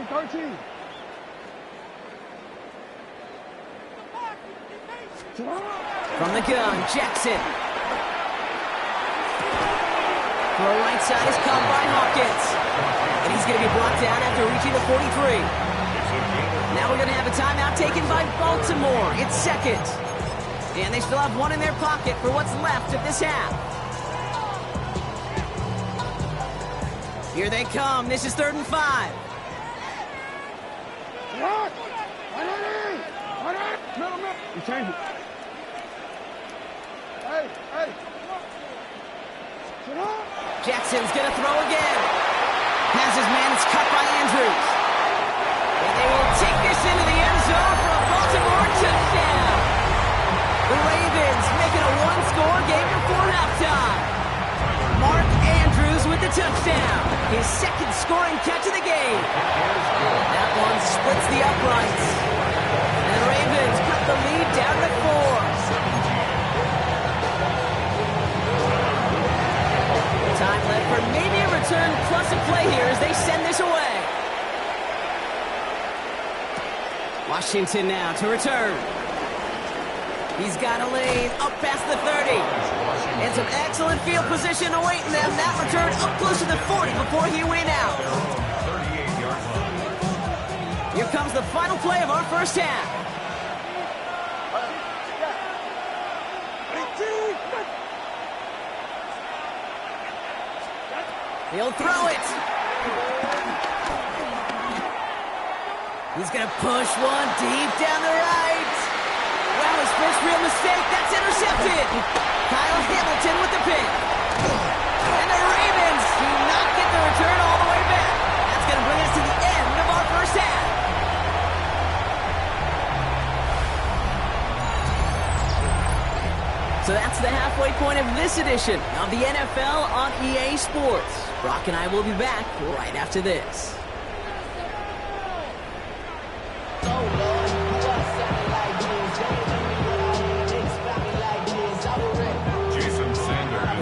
13. From the gun, Jackson. Throw right side is caught by Hopkins. And he's going to be brought down after reaching the 43. Now we're going to have a timeout taken by Baltimore. It's second. And they still have 1 in their pocket for what's left of this half. Here they come. This is 3rd and 5. You change it. Hey. Jackson's going to throw again. Has his man. It's cut by Andrews. And they will take this into the end zone for a Baltimore touchdown. The Ravens make it a 1-score game before halftime. Mark Andrews with the touchdown. His 2nd scoring catch of the game. That one splits the uprights. And the Ravens cut the lead down to 4. Time left for maybe a return plus a play here as they send this away. Washington now to return. He's got a lane up past the 30. And some excellent field position awaiting them. That return up close to the 40 before he went out. Here comes the final play of our first half. He'll throw it. He's going to push one deep down the right. Wow, his first real mistake. That's intercepted. Kyle Hamilton with the pick. And the Ravens do not get the return all the way back. That's going to bring us to the end of our first half. So that's the halfway point of this edition of the NFL on EA Sports. Brock and I will be back right after this.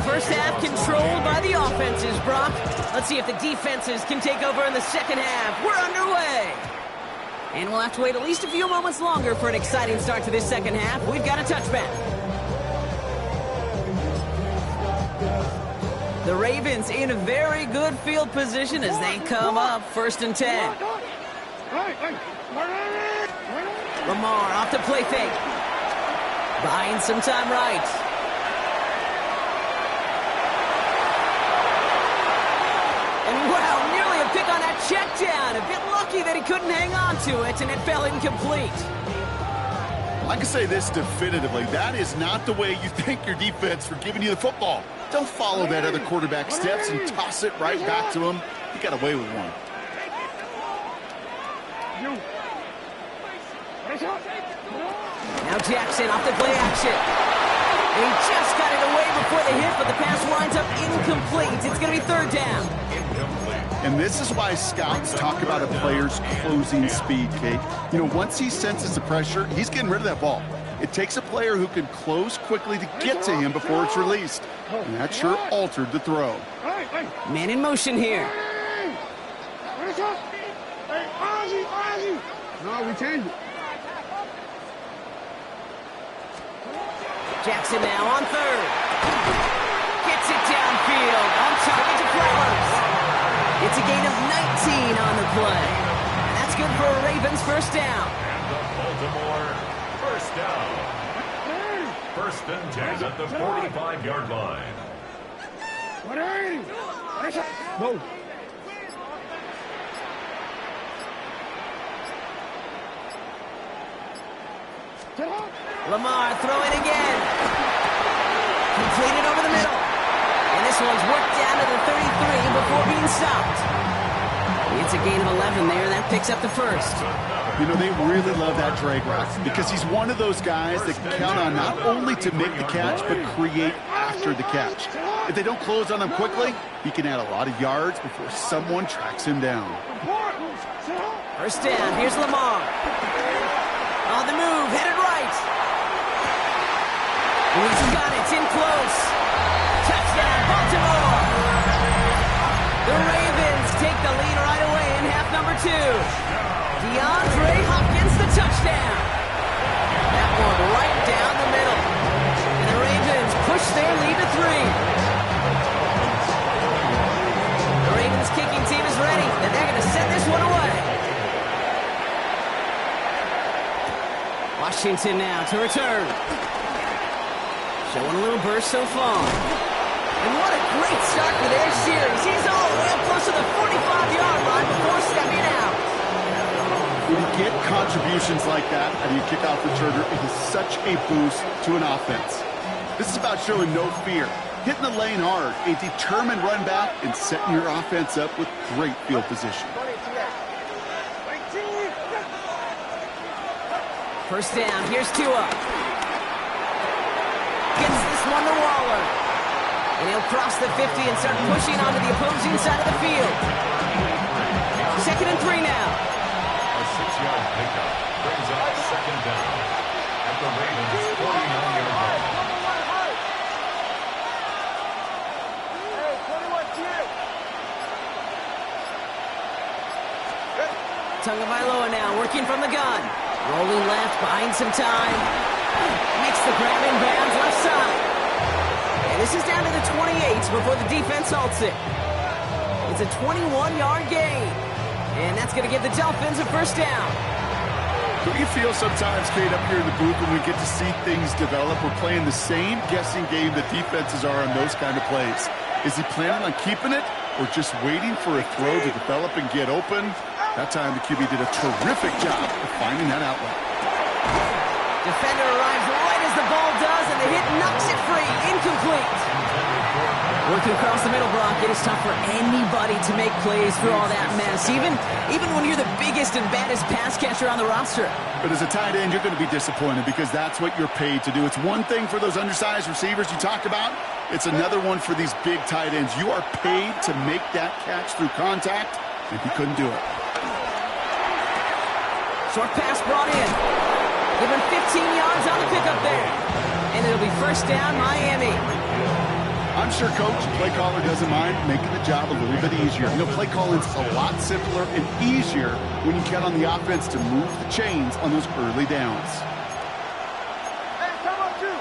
First half controlled by the offenses, Brock. Let's see if the defenses can take over in the second half. We're underway. And we'll have to wait at least a few moments longer for an exciting start to this second half. We've got a touchback. The Ravens in a very good field position as they come up 1st and 10. Lamar off the play fake. Buying some time right. And wow, nearly a pick on that check down. A bit lucky that he couldn't hang on to it, and it fell incomplete. I can say this definitively. That is not the way you thank your defense for giving you the football. Don't follow that other quarterback steps and toss it right back to him. He got away with one. Now Jackson off the play action. He just got it away before the hit, but the pass winds up incomplete. It's going to be 3rd down. And this is why scouts talk about a player's closing speed, Kate. You know, once he senses the pressure, he's getting rid of that ball. It takes a player who can close quickly to get to him before it's released. And that sure altered the throw. Man in motion here. No, we changed it. Jackson now on 3rd. Gets it downfield. On target to Flowers. It's a gain of 19 on the play. And that's good for a Ravens 1st down. And the Baltimore 1st down. 1st and 10 at the 45-yard line. No. Lamar throwing again. Completed over the middle. And this one's worked down to the 33 before being stopped. It's a gain of 11 there. That picks up the 1st. You know, they really love that drag route because he's one of those guys that can count on not only to make the catch, but create after the catch. If they don't close on him quickly, he can add a lot of yards before someone tracks him down. 1st down. Here's Lamar. On the move, headed right. He's got it, in close. Touchdown, Baltimore. The Ravens take the lead right away in half number 2. DeAndre Hopkins, the touchdown. That one right down the middle. And the Ravens push their lead to 3. The Ravens kicking team is ready, and they're going to send this one away. Washington now to return. Showing a little burst so far. And what a great start for their series. He's all the way up close to the 45-yard line before stepping out. When you get contributions like that out of your kickoff returner, it is such a boost to an offense. This is about showing no fear, hitting the lane hard, a determined run back, and setting your offense up with great field position. 1st down, here's Tua. Gets this one to Waller. And he'll cross the 50 and start pushing onto the opposing side of the field. 2nd and 3 now. A 6-yard pickup brings up 2nd down at the Ravens' 49-yard line. Tagovailoa now working from the gun. Rolling left, buying some time. Makes the grab in bounds left side. And this is down to the 28 before the defense halts it. It's a 21-yard gain. And that's going to give the Dolphins a 1st down. Don't you feel sometimes, Kate, up here in the booth when we get to see things develop? We're playing the same guessing game that defenses are on those kind of plays. Is he planning on keeping it, or just waiting for a throw to develop and get open. That time the QB did a terrific job of finding that outlet. Defender arrives right as the ball does, and the hit knocks it free. Incomplete. Working across the middle, Brock, it is tough for anybody to make plays through all that mess, even when you're the biggest and baddest pass catcher on the roster. But as a tight end, you're going to be disappointed because that's what you're paid to do. It's one thing for those undersized receivers you talked about. It's another one for these big tight ends. You are paid to make that catch through contact, and he couldn't do it. Short pass brought in. Given 15 yards on the pickup there. And it'll be first down, Miami. I'm sure Coach, play caller, doesn't mind making the job a little bit easier. You know, play calling's a lot simpler and easier when you count on the offense to move the chains on those early downs. Hey, come on, two.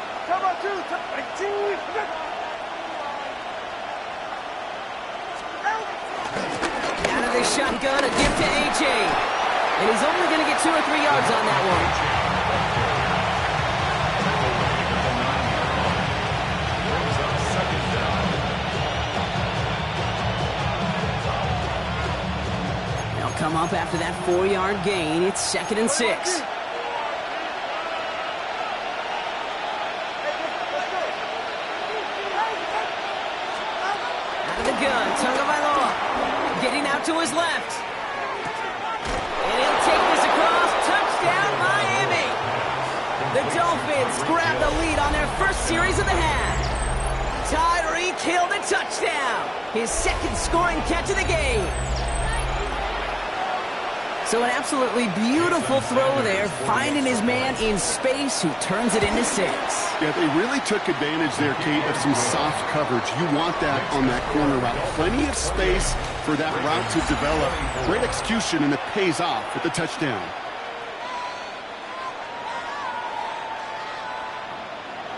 Out of the shotgun, a gift to A.J. And he's only going to get 2 or 3 yards on that one. They'll come up after that 4-yard gain. It's 2nd and 6. Out of the gun, Tagovailoa getting out to his left. And he'll take this across. Touchdown, Miami. The Dolphins grab the lead on their first series of the half. Tyreek Hill the touchdown. His second scoring catch of the game. So an absolutely beautiful throw there, finding his man in space who turns it into 6. Yeah, they really took advantage there, Kate, of some soft coverage. You want that on that corner route. Plenty of space for that route to develop. Great execution, and it pays off with the touchdown.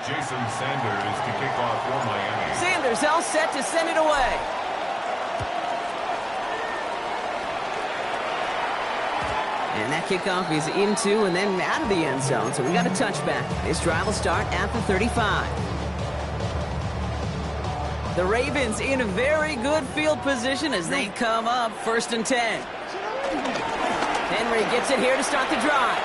Jason Sanders to kick off for Miami. Sanders all set to send it away. And that kickoff is into and then out of the end zone. So we got a touchback. This drive will start at the 35. The Ravens in a very good field position as they come up 1st and 10. Henry gets it here to start the drive.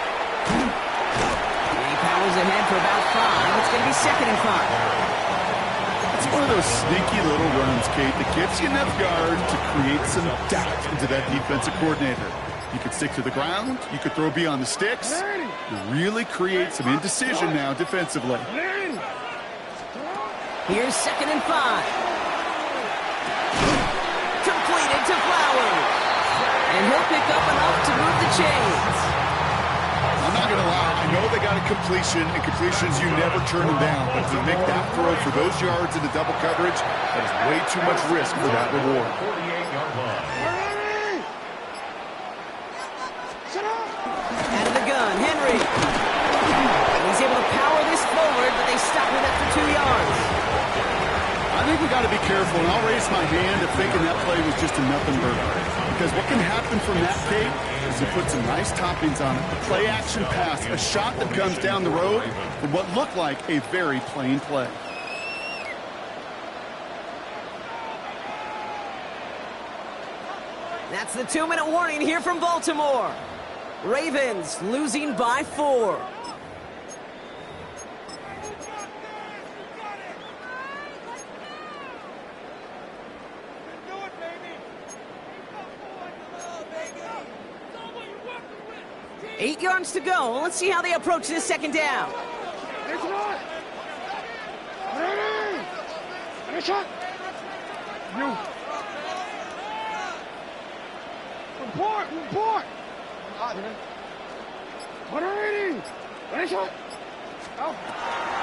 And he powers ahead for about 5. It's going to be 2nd and 5. It's one of those sneaky little runs, Kate, that gets you enough yard to create some doubt into that defensive coordinator. You could stick to the ground. You could throw beyond the sticks. You really create some indecision now defensively. Here's 2nd and 5. Completed to Flowers. And he'll pick up enough to move the chains. I'm not going to lie. I know they got a completion, and completions, you never turn them down. But to make that throw for those yards into double coverage, that is way too much risk for that reward. 48-yard line. Out of the gun, Henry. And he's able to power this forward, but they stop him after 2 yards. I think we got to be careful, and I'll raise my hand if thinking that play was just a nothing burger. Because what can happen from that, Kate, is to put some nice toppings on it. A play-action pass, a shot that comes down the road from what looked like a very plain play. That's the 2-minute warning here from Baltimore. Ravens losing by 4. Eight yards to go. Let's see how they approach this 2nd down. Report!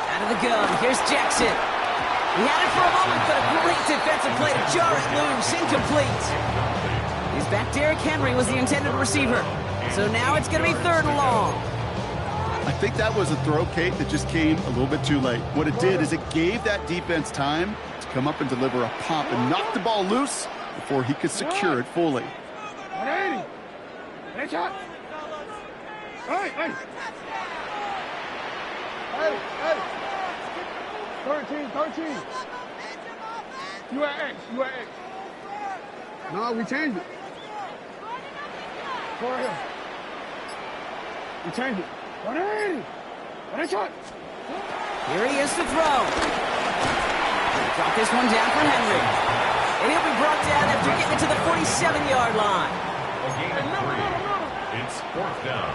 Out of the gun. Here's Jackson. He had it for a moment, but a great defensive play to jar it loose. Incomplete. He's back. Derrick Henry was the intended receiver. So now it's going to be 3rd and long. I think that was a throw, Kate, that just came a little bit too late. What it did is it gave that defense time to come up and deliver a pop and knock the ball loose before he could secure it fully. 180. Hey, shot. Hey. 13. You at X. No, we changed it. Go ahead. We changed it. 180. 180. Here he is to throw. Drop this one down for Henry. And he'll be brought down after getting it to the 47-yard line. A gain of 3. It's 4th down.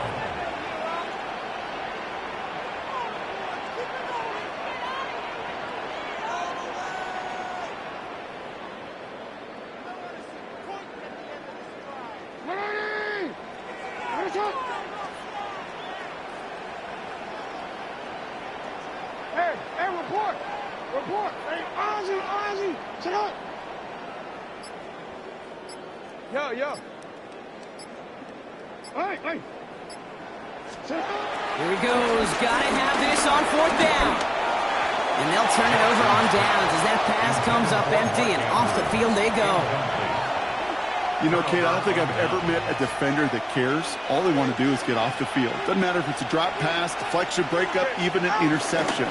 Report! Hey, Ozzy! Sit up! Yo. Hey! Sit up! Here he goes. Gotta have this on 4th down. And they'll turn it over on downs as that pass comes up empty and off the field they go. You know, Kate, I don't think I've ever met a defender that cares. All they want to do is get off the field. Doesn't matter if it's a drop pass, deflection, breakup, even an interception.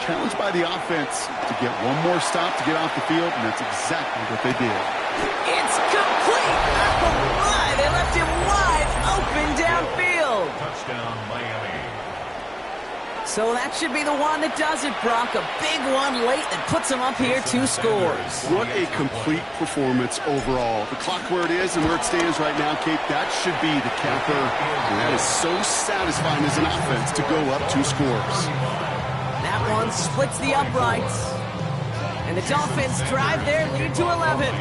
Challenged by the offense to get one more stop to get off the field, and that's exactly what they did. It's complete! Oh my! They left him wide open downfield. Touchdown, Miami. So that should be the one that does it, Brock. A big one late that puts them up here 2 scores. What a complete performance overall. The clock where it is and where it stands right now, Kate, that should be the capper. And that is so satisfying as an offense to go up 2 scores. That one splits the uprights. And the Dolphins drive their lead to 11.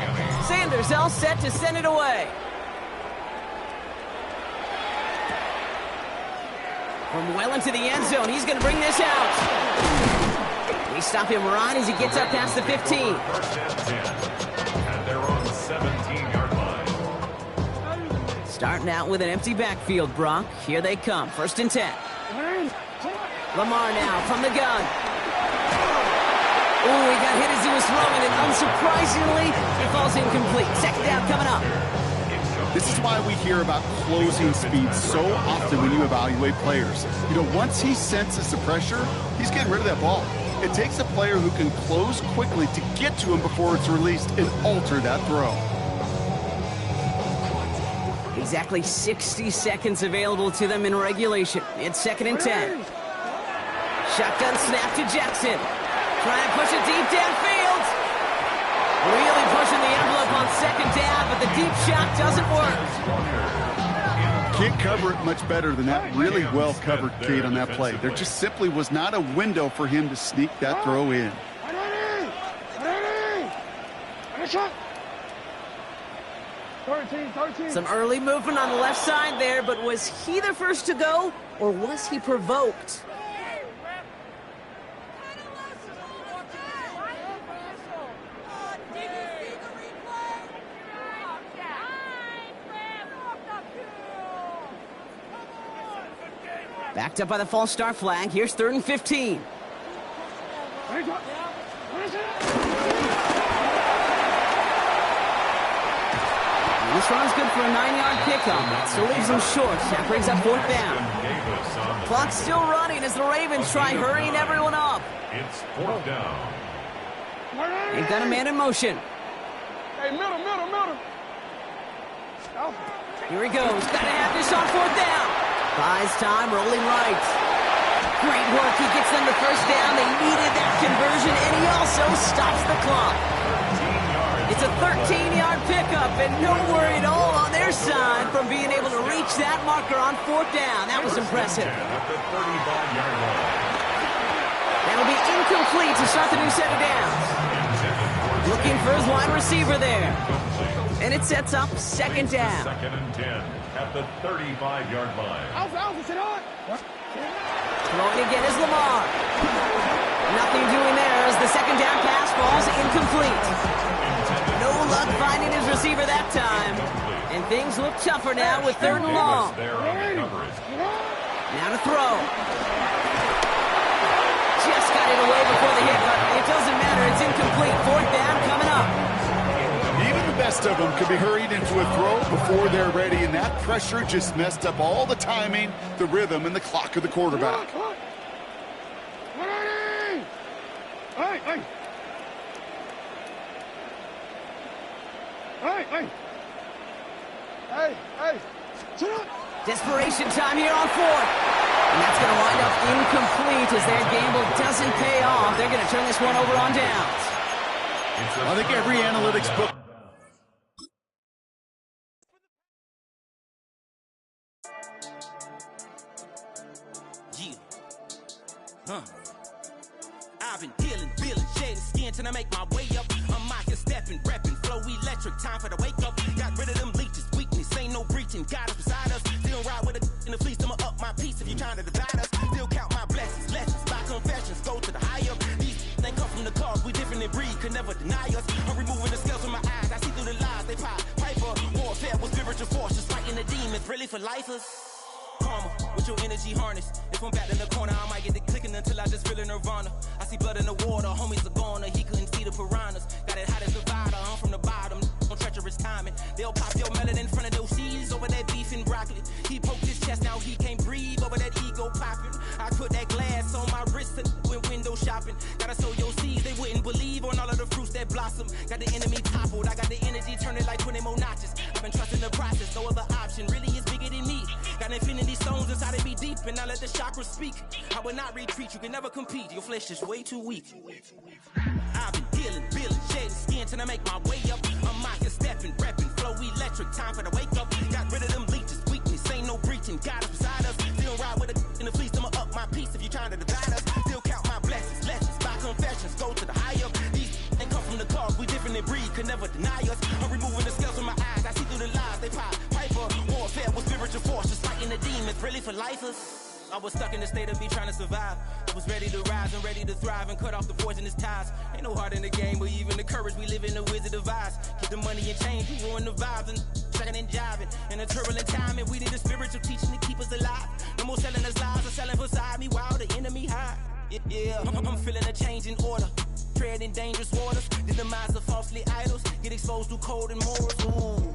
Sanders all set to send it away. From well into the end zone, he's going to bring this out. We stop him right as he gets up past the 15. 1st and 10. And they're on the 17-yard line. Starting out with an empty backfield, Brock. Here they come. 1st and 10. Lamar now from the gun. Oh, he got hit as he was throwing, and unsurprisingly, he falls incomplete. 2nd down coming up. This is why we hear about closing speed so often when you evaluate players. You know, once he senses the pressure, he's getting rid of that ball. It takes a player who can close quickly to get to him before it's released and alter that throw. Exactly 60 seconds available to them in regulation. It's 2nd and 10. Shotgun snap to Jackson. Trying to push it deep downfield. Really pushing the envelope on 2nd down, but the deep shot doesn't work. Can't cover it much better than that. Really well covered, Kate, on that play. There just simply was not a window for him to sneak that throw in. Some early movement on the left side there, but was he the first to go, or was he provoked? Backed up by the false start flag. Here's 3rd and 15. This run's good for a 9-yard pickup. Still leaves them short. That brings up 4th down. Clock's still running as the Ravens try hurrying everyone up. It's 4th down. They've got a man in motion. Hey, middle. Here he goes. Got to have this on 4th down. Buys time, rolling right. Great work. He gets them the 1st down. They needed that conversion, and he also stops the clock. It's a 13-yard pickup, and no worry at all on their side from being able to reach that marker on 4th down. That was impressive. That'll be incomplete to start the new set of downs. Looking for his wide receiver there. And it sets up 2nd down. 2nd and 10 at the 35-yard line. Throwing again is Lamar. Nothing doing there as the 2nd down pass falls incomplete. No luck finding his receiver that time. And things look tougher now with 3rd and long. Now to throw. Just got it away before the hit, but it doesn't matter. It's incomplete. 4th down coming up. Even the best of them could be hurried into a throw before they're ready, and that pressure just messed up all the timing, the rhythm, and the clock of the quarterback. Hey! Desperation time here on fourth. And that's going to wind up incomplete as their gamble doesn't pay off. They're going to turn this one over on downs. I think every analytics book. I've been dealing, shedding skin till I make my way up. I'm out here stepping, repping, flow electric, time for the wake up. Got rid of them leeches, weakness, ain't no breaching. God is beside us, still ride with a in the fleece. I'ma up my piece if you trying to divide us. Still count my blessings, lessons, my confessions, go to the higher. These they come from the cause, we different in breed, could never deny us. I'm removing the scales from my eyes, I see through the lies they pop. Piper, warfare with spiritual force, just fighting the demons, really for lifers. Karma, with your energy harness. If I'm back in the corner, I might get the clicking until I just feel a nirvana. I see blood in the water, homies are gone, he couldn't see the piranhas. Got it hot as Nevada, I'm from the bottom, on treacherous timing. They'll pop your melon in front of those seeds over that beef and broccoli. He poked his chest, now he can't breathe over that ego popping. I put that glass on my wrist and went window shopping. Gotta sow your seeds, they wouldn't believe on all of the fruits that blossom. Got the enemy toppled, I got the energy turning like 20 more notches. I've been trusting the process, no other option really is bigger than me. Got infinity stones inside of me deep, and I let the chakras speak. I will not retreat, you can never compete, your flesh is way too weak. I've been dealing, shedding skin till I make my way up. I'm out here stepping, repping, flow electric, time for the wake up. Got rid of them leeches, weakness, ain't no breaching, God is beside us. Still ride with a in the fleece, I'ma up my piece if you trying to divide us. Still count my blessings, lessons, my confessions, go to the higher. These ain't come from the cause, we different in breed, could never deny us. I'm removing the scales from my eyes, I see through the lies they pop. Piper, warfare with spiritual force, just fighting the demons, really for lifers. I was stuck in the state of me trying to survive. I was ready to rise and ready to thrive and cut off the poisonous ties. Ain't no heart in the game, but even the courage we live in the Wizard of Oz. Get the money and change, we ruin the vibes and checking and jiving. In a turbulent time, and we need a spiritual teaching to keep us alive. No more selling us lies or selling beside me while the enemy hide. Yeah, I'm feeling a change in order. Treading dangerous waters, the demise of falsely idols. Get exposed through code and morals. Ooh.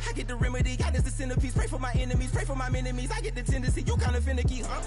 I get the remedy, God is the centerpiece. Pray for my enemies, pray for my enemies. I get the tendency, you kinda finicky, huh?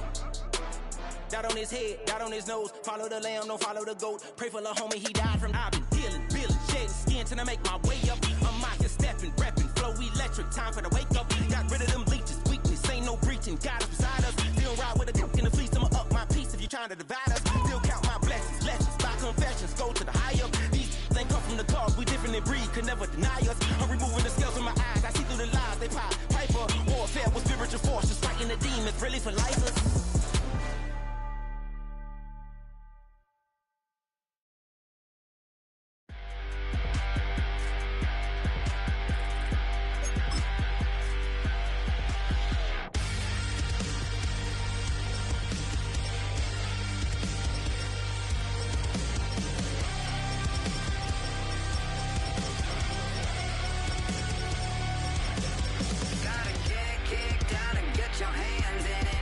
Dot on his head, dot on his nose. Follow the lamb, don't follow the goat. Pray for the homie, he died from. I've been dealing, shedding skin till I make my way up. I'm out here stepping, repping, flow electric, time for the wake up. Got rid of them leeches, weakness, ain't no breaching. God is beside us, still ride with a cook in the fleece. I'ma up my piece if you trying to divide us. Still count my blessings, lessons, my confessions, go to the higher. These ain't come from the cause, we different in breed, could never deny us. I'm removing the scales from my eyes, I see through the lies they pop. Piper, warfare with spiritual force, just fighting the demons, really for lifers. Your hands in it.